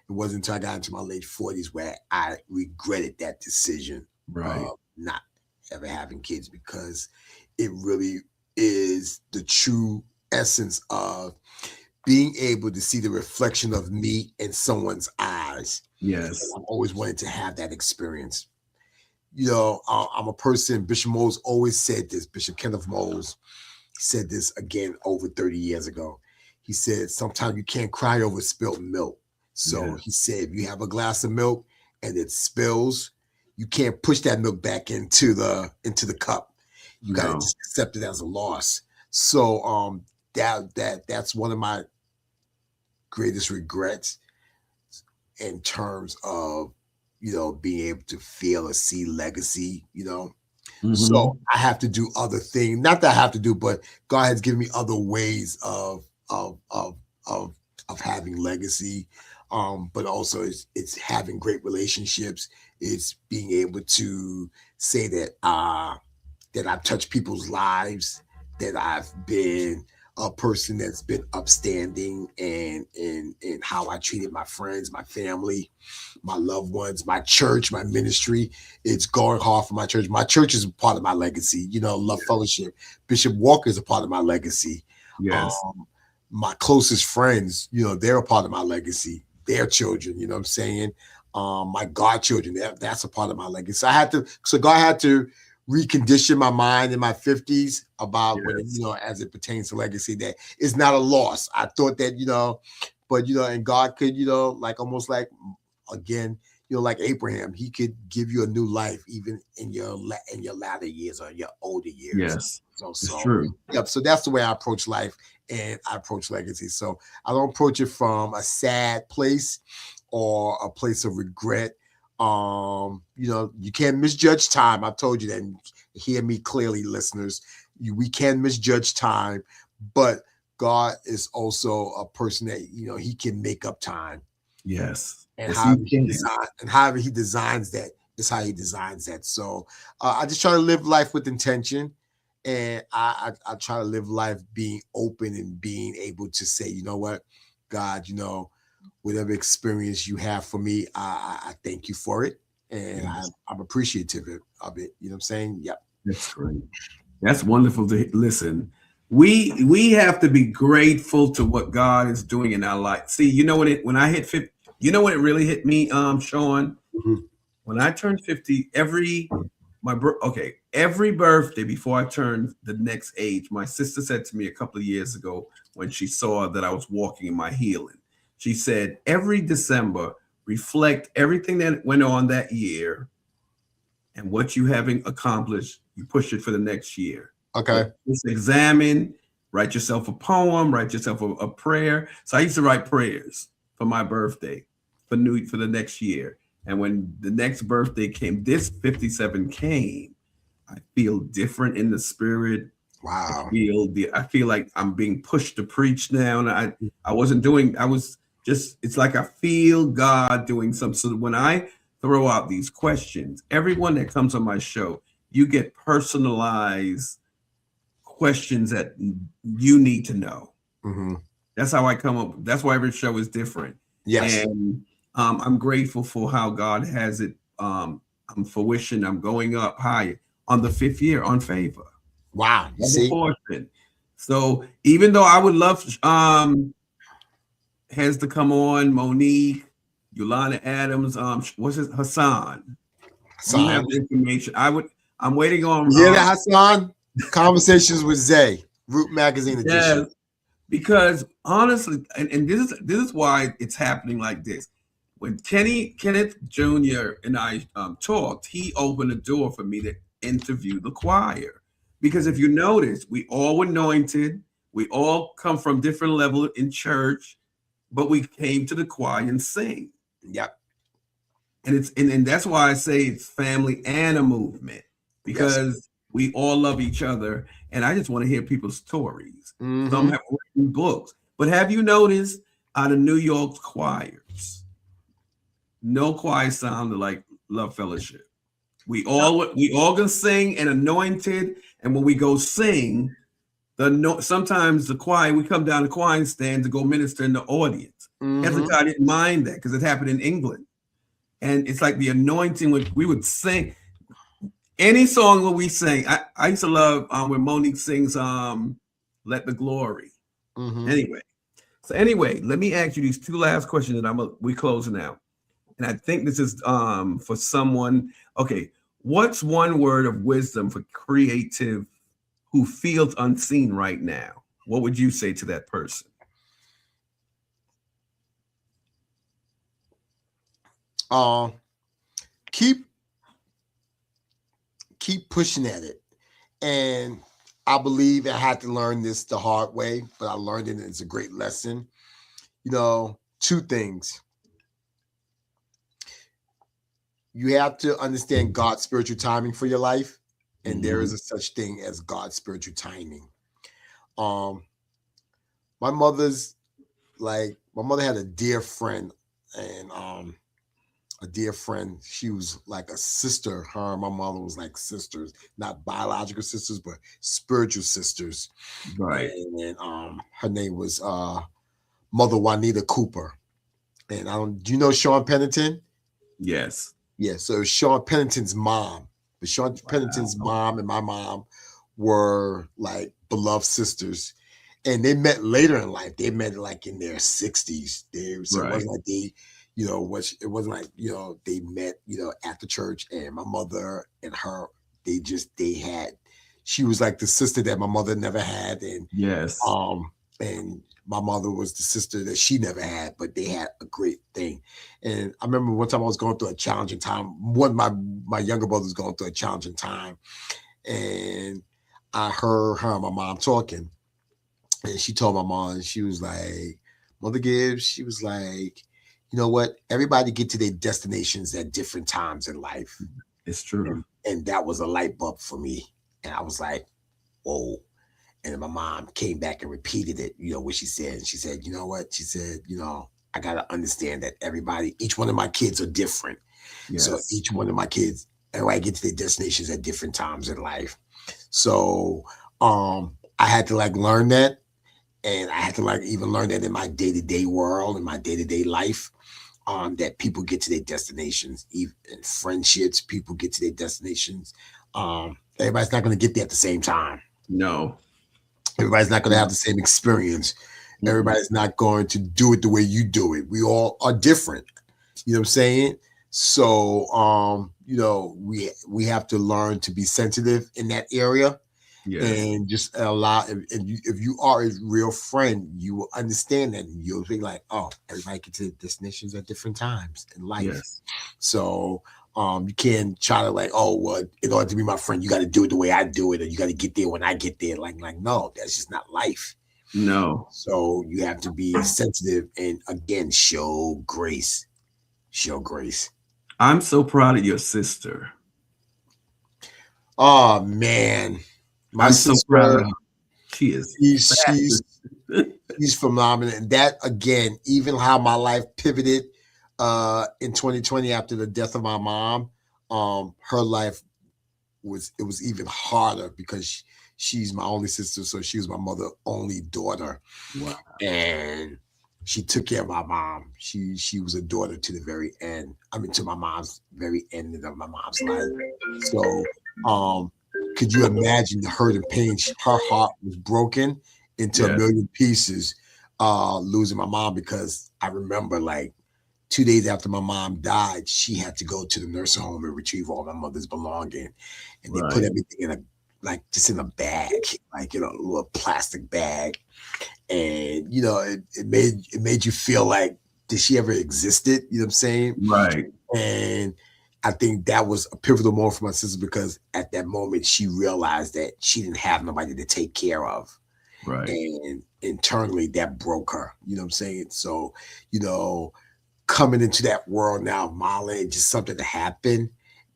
[SPEAKER 2] It wasn't until I got into my late 40s where I regretted that decision of not ever having kids, because it really is the true essence of being able to see the reflection of me in someone's eyes.
[SPEAKER 1] Yes.
[SPEAKER 2] And I've always wanted to have that experience. I'm a person, Bishop Moles always said this, Bishop Kenneth Moles said this again over 30 years ago. He said, sometimes you can't cry over spilled milk. So he said, if you have a glass of milk and it spills, you can't push that milk back into the cup. You got to just accept it as a loss. So that's one of my greatest regrets in terms of, being able to feel or see legacy, So I have to do other things. Not that I have to do, but God has given me other ways of having legacy. But also it's having great relationships. It's being able to say that I've touched people's lives, that I've been a person that's been upstanding and how I treated my friends, my family, my loved ones, my church, my ministry. It's going hard for my church. My church is a part of my legacy. Love Fellowship. Bishop Walker is a part of my legacy.
[SPEAKER 1] Yes.
[SPEAKER 2] My closest friends, they're a part of my legacy. Their children, you know what I'm saying? My godchildren, that's a part of my legacy. So God had to recondition my mind in my 50s about when as it pertains to legacy, that it's not a loss. I thought that, but and God could, like almost like again, like Abraham, he could give you a new life even in your latter years or your older years.
[SPEAKER 1] Yes.
[SPEAKER 2] So
[SPEAKER 1] it's true.
[SPEAKER 2] Yep. So that's the way I approach life and I approach legacy. So I don't approach it from a sad place or a place of regret. You can't misjudge time. I've told you that, and hear me clearly, listeners. We can misjudge time, but God is also a person that, he can make up time.
[SPEAKER 1] Yes.
[SPEAKER 2] And however he designs that is how he designs that. So I just try to live life with intention. And I try to live life being open and being able to say, you know what, God, whatever experience you have for me, I thank you for it. And I'm appreciative of it. You know what I'm saying? Yep.
[SPEAKER 1] That's great. That's wonderful to listen. We have to be grateful to what God is doing in our life. See, when I hit 50, when it really hit me, Shawn, When I turned 50, every birthday before I turned the next age, my sister said to me a couple of years ago when she saw that I was walking in my healing, she said, every December, reflect everything that went on that year and what you haven't accomplished, you push it for the next year.
[SPEAKER 2] Okay.
[SPEAKER 1] So just examine, write yourself a poem, write yourself a prayer. So I used to write prayers for my birthday for the next year. And when the next birthday came, this 57 came, I feel different in the spirit.
[SPEAKER 2] Wow.
[SPEAKER 1] I feel like I'm being pushed to preach now. And I wasn't doing, I was just, it's like I feel God doing something. So when I throw out these questions, everyone that comes on my show, you get personalized questions that you need to know.
[SPEAKER 2] Mm-hmm.
[SPEAKER 1] That's how I come up. That's why every show is different.
[SPEAKER 2] Yes.
[SPEAKER 1] And I'm grateful for how God has it. I'm fruition. I'm going up higher on the 5th year on favor.
[SPEAKER 2] Wow. You see?
[SPEAKER 1] Portion. So even though I would love has to come on, Monique, Yolanda Adams, what's his Hassan? You have the information. I'm waiting on.
[SPEAKER 2] You hear that, Hassan? Conversations with Zay, Root Magazine edition.
[SPEAKER 1] Yes, because honestly, and this is why it's happening like this. When Kenneth Jr. and I talked, he opened a door for me to interview the choir. Because if you notice, we all were anointed. We all come from different levels in church, but we came to the choir and sing.
[SPEAKER 2] Yep.
[SPEAKER 1] And that's why I say it's family and a movement, because we all love each other. And I just want to hear people's stories.
[SPEAKER 2] Mm-hmm.
[SPEAKER 1] Some have written books. But have you noticed out of New York's choirs, no choir sounded like Love Fellowship. We all can sing and anointed. And when we go sing, sometimes the choir, we come down the choir stand to go minister in the audience.
[SPEAKER 2] Mm-hmm.
[SPEAKER 1] Hezekiah didn't mind that because it happened in England. And it's like the anointing when we would sing any song when we sing. I used to love when Monique sings Let the Glory.
[SPEAKER 2] Mm-hmm.
[SPEAKER 1] Anyway, let me ask you these two last questions that we're closing out. And I think this is for someone. Okay, what's one word of wisdom for creative who feels unseen right now? What would you say to that person?
[SPEAKER 2] Keep pushing at it. And I believe I had to learn this the hard way, but I learned it and it's a great lesson. You know, two things. You have to understand God's spiritual timing for your life. And there is a such thing as God's spiritual timing. My mother had a dear friend, and a dear friend. She was like a sister. Her and my mother was like sisters, not biological sisters, but spiritual sisters.
[SPEAKER 1] Right.
[SPEAKER 2] And her name was Mother Juanita Cooper. And do you know Shawn Pennington?
[SPEAKER 1] Yes.
[SPEAKER 2] Yeah. So Shawn Pennington's mom. But Shawn Pennington's mom and my mom were like beloved sisters. And they met later in life. They met like in their 60s. It wasn't like they, it wasn't like, they met, after church, and my mother and her, she was like the sister that my mother never had. And
[SPEAKER 1] yes.
[SPEAKER 2] And my mother was the sister that she never had, but they had a great thing. And I remember one time I was going through a challenging time. One of my younger brothers was going through a challenging time. And I heard her and my mom talking. And she told my mom, she was like, Mother Gibbs, she was like, you know what? Everybody get to their destinations at different times in life.
[SPEAKER 1] It's true.
[SPEAKER 2] And that was a light bulb for me. And I was like, whoa. And then my mom came back and repeated it, what she said. And she said, you know what? She said, I got to understand that each one of my kids are different. Yes. So each one of my kids, everybody get to their destinations at different times in life. So I had to learn that. And I had to even learn that in my day-to-day world, in my day-to-day life, that people get to their destinations. Even in friendships, people get to their destinations. Everybody's not going to get there at the same time.
[SPEAKER 1] No.
[SPEAKER 2] Everybody's not going to have the same experience. Mm-hmm. Everybody's not going to do it the way you do it. We all are different. You know what I'm saying? So we have to learn to be sensitive in that area.
[SPEAKER 1] Yes.
[SPEAKER 2] And just allow, if you are a real friend, you will understand that. You'll be like, oh, everybody gets to destinations at different times in life.
[SPEAKER 1] Yes.
[SPEAKER 2] So you can't try to like, oh, well, in order to be my friend, you got to do it the way I do it, or you got to get there when I get there. Like, no, that's just not life.
[SPEAKER 1] No.
[SPEAKER 2] So you have to be sensitive and again, show grace. Show grace.
[SPEAKER 1] I'm so proud of your sister.
[SPEAKER 2] Oh man. My
[SPEAKER 1] I'm
[SPEAKER 2] sister,
[SPEAKER 1] so proud of her. She is.
[SPEAKER 2] She's phenomenal. And that again, even how my life pivoted in 2020 after the death of my mom, her life was even harder because she's my only sister, so she was my mother's only daughter.
[SPEAKER 1] Wow.
[SPEAKER 2] And she took care of my mom. She was a daughter to the very end. I mean, to my mom's very end of my mom's life. So could you imagine the hurt and pain? Her heart was broken into a million pieces, losing my mom, because I remember like 2 days after my mom died, she had to go to the nursing home and retrieve all my mother's belongings. And they put everything in a bag, like, a little plastic bag. And, it made you feel like, did she ever existed? You know what I'm saying?
[SPEAKER 1] Right.
[SPEAKER 2] And I think that was a pivotal moment for my sister, because at that moment she realized that she didn't have nobody to take care of.
[SPEAKER 1] Right.
[SPEAKER 2] And internally that broke her. You know what I'm saying? So, coming into that world now, Mala, just something that happened,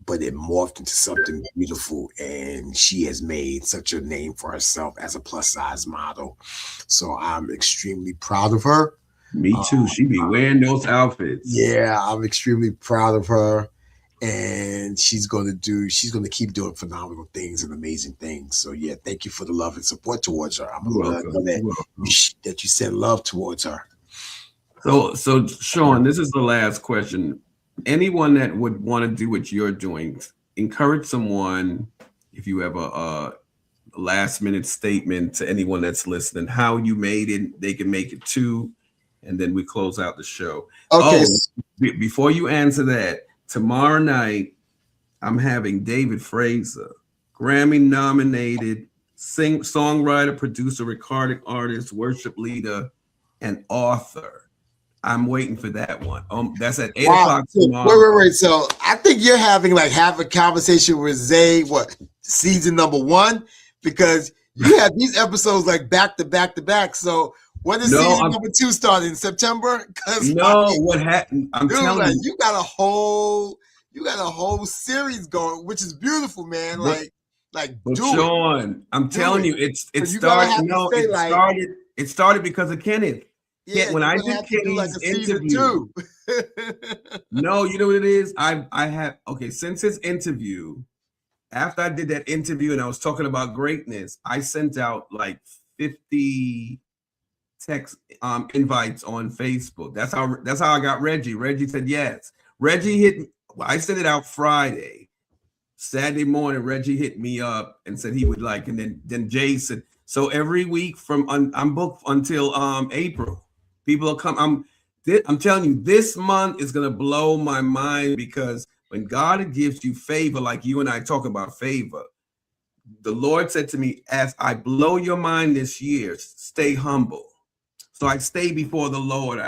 [SPEAKER 2] but it morphed into something beautiful. And she has made such a name for herself as a plus size model. So I'm extremely proud of her.
[SPEAKER 1] Me too. She be wearing those outfits.
[SPEAKER 2] Yeah, I'm extremely proud of her. And she's going to keep doing phenomenal things and amazing things. So yeah, thank you for the love and support towards her. I'm glad that you send love towards her.
[SPEAKER 1] So Shawn, this is the last question. Anyone that would want to do what you're doing, encourage someone, if you have a last minute statement to anyone that's listening, how you made it, they can make it too, and then we close out the show.
[SPEAKER 2] Okay.
[SPEAKER 1] Before you answer that, tomorrow night, I'm having David Fraser, Grammy nominated songwriter, producer, recording artist, worship leader, and author. I'm waiting for that one. That's at 8 o'clock tomorrow.
[SPEAKER 2] Wait. So I think you're having have a conversation with Zay, season number 1? Because you have these episodes back to back to back. So when is season number 2 starting? In September?
[SPEAKER 1] What happened? I'm telling you,
[SPEAKER 2] you got a whole series going, which is beautiful, man.
[SPEAKER 1] Shawn, I'm telling you, it started because of Kenneth.
[SPEAKER 2] Yeah,
[SPEAKER 1] when I did Kenny's interview. No, you know what it is? Since his interview, after I did that interview and I was talking about greatness, I sent out 50 text invites on Facebook. That's how I got Reggie. Reggie said yes. Reggie hit me. I sent it out Friday. Saturday morning, Reggie hit me up and said he would and then Jason. So every week I'm booked until April. People will come. I'm telling you, this month is gonna blow my mind, because when God gives you favor, like you and I talk about favor, the Lord said to me, as I blow your mind this year, stay humble. So I stay before the Lord.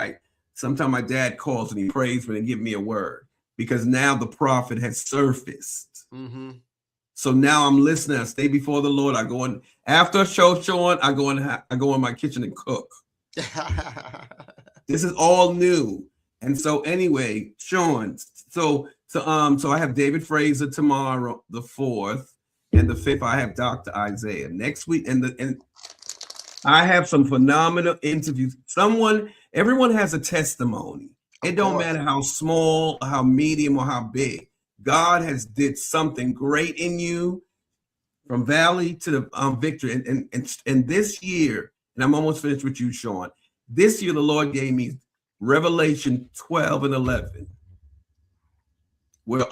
[SPEAKER 1] Sometimes my dad calls and he prays me and give me a word, because now the prophet has surfaced.
[SPEAKER 2] Mm-hmm.
[SPEAKER 1] So now I'm listening. I stay before the Lord. I go in after a show, Shawn. I go in my kitchen and cook. This is all new. And so anyway, Shawn, so I have David Fraser tomorrow, the 4th, and the 5th I have Dr. Isaiah. Next week, and I have some phenomenal interviews. Everyone has a testimony. It don't matter how small, how medium, or how big. God has did something great in you, from valley to the victory. And this year, and I'm almost finished with you, Shawn. This year, the Lord gave me Revelation 12 and 11. We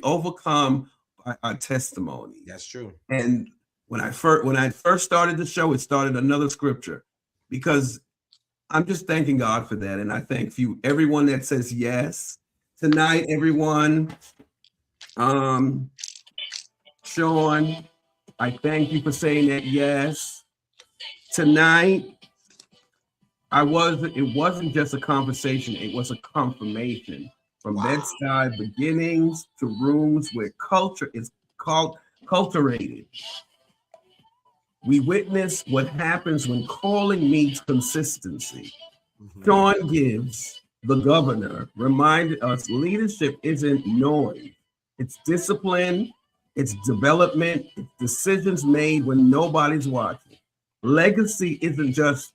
[SPEAKER 1] overcome by our testimony.
[SPEAKER 2] That's true.
[SPEAKER 1] And when I first started the show, it started another scripture, because I'm just thanking God for that. And I thank everyone that says yes tonight, everyone. Shawn, I thank you for saying that yes. Tonight, it wasn't just a conversation, it was a confirmation. From
[SPEAKER 2] Wow.
[SPEAKER 1] Bed-Stuy beginnings to rooms where culture is cultivated. We witness what happens when calling meets consistency. Shawn Gibbs, the governor, reminded us leadership isn't noise. It's discipline, it's development, it's decisions made when nobody's watching. Legacy isn't just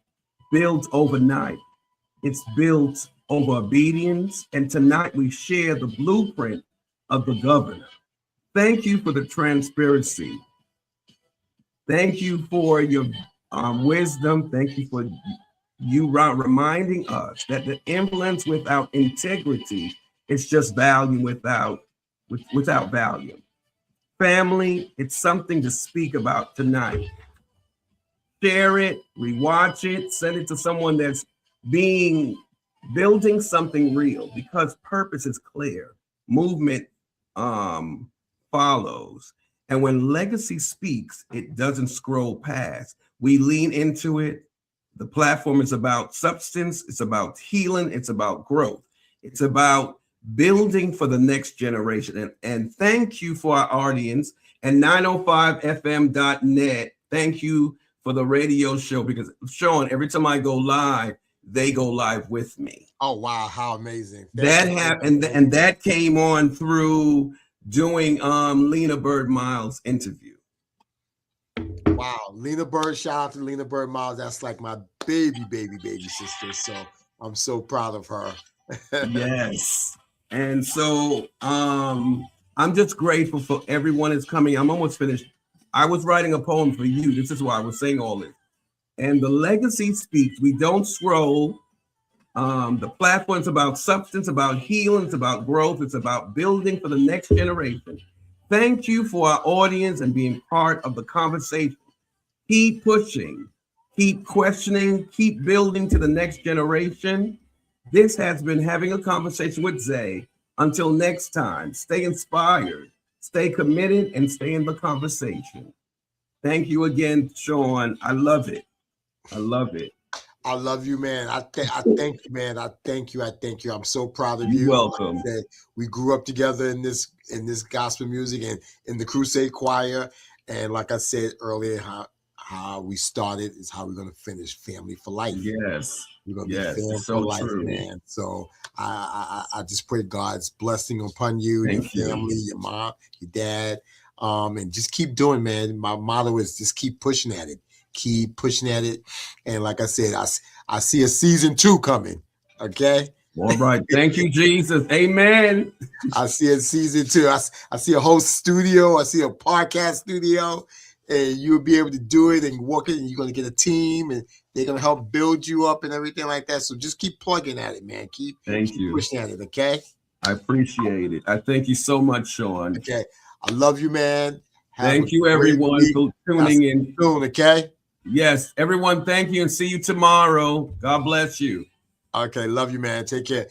[SPEAKER 1] built overnight, it's built over obedience. And tonight we share the blueprint of the governor. Thank you for the transparency. Thank you for your wisdom. Thank you for you reminding us that the influence without integrity is just value without value. Family, it's something to speak about tonight. Share it, rewatch it, send it to someone that's building something real, because purpose is clear. Movement follows. And when legacy speaks, it doesn't scroll past. We lean into it. The platform is about substance, it's about healing, it's about growth, it's about building for the next generation. And thank you for our audience and 905fm.net. Thank you for the radio show, because Shawn, every time I go live, they go live with me.
[SPEAKER 2] Oh wow, how amazing.
[SPEAKER 1] And that came on through doing Lena Bird Miles' interview.
[SPEAKER 2] Wow, Lena Bird, shout out to Lena Bird Miles. That's like my baby sister. So I'm so proud of her.
[SPEAKER 1] Yes. And so I'm just grateful for everyone that's coming. I'm almost finished. I was writing a poem for you. This is why I was saying all this. And the legacy speaks. We don't scroll. The platform's about substance, about healing, it's about growth, it's about building for the next generation. Thank you for our audience and being part of the conversation. Keep pushing, keep questioning, keep building to the next generation. This has been Having a Conversation with Zay. Until next time, stay inspired, stay committed, and stay in the conversation. Thank you again, Shawn. I love it. I love it.
[SPEAKER 2] I love you, man. I thank you, man. I thank you. I'm so proud of you.
[SPEAKER 1] You're welcome.
[SPEAKER 2] Like I said, we grew up together in this gospel music and in the Crusade Choir. And like I said earlier, how we started is how we're gonna finish. Family for life.
[SPEAKER 1] Yes.
[SPEAKER 2] We're gonna be family for life,
[SPEAKER 1] true.
[SPEAKER 2] man. So I just pray God's blessing upon you, your family, your mom, your dad. And just keep doing, man. My motto is just keep pushing at it. Keep pushing at it. And like I said, I see a season 2 coming. Okay.
[SPEAKER 1] All right. Thank you, Jesus. Amen.
[SPEAKER 2] I see a season 2. I see a whole studio. I see a podcast studio. And you'll be able to do it and work it. And you're going to get a team and they're going to help build you up and everything like that. So just keep plugging at it, man. Keep pushing at it. Okay.
[SPEAKER 1] I appreciate it. I thank you so much, Shawn.
[SPEAKER 2] Okay. I love you, man.
[SPEAKER 1] Thank you, everyone, for tuning in.
[SPEAKER 2] Soon, okay.
[SPEAKER 1] Yes, everyone, thank you and see you tomorrow. God bless you.
[SPEAKER 2] Okay, love you, man. Take care.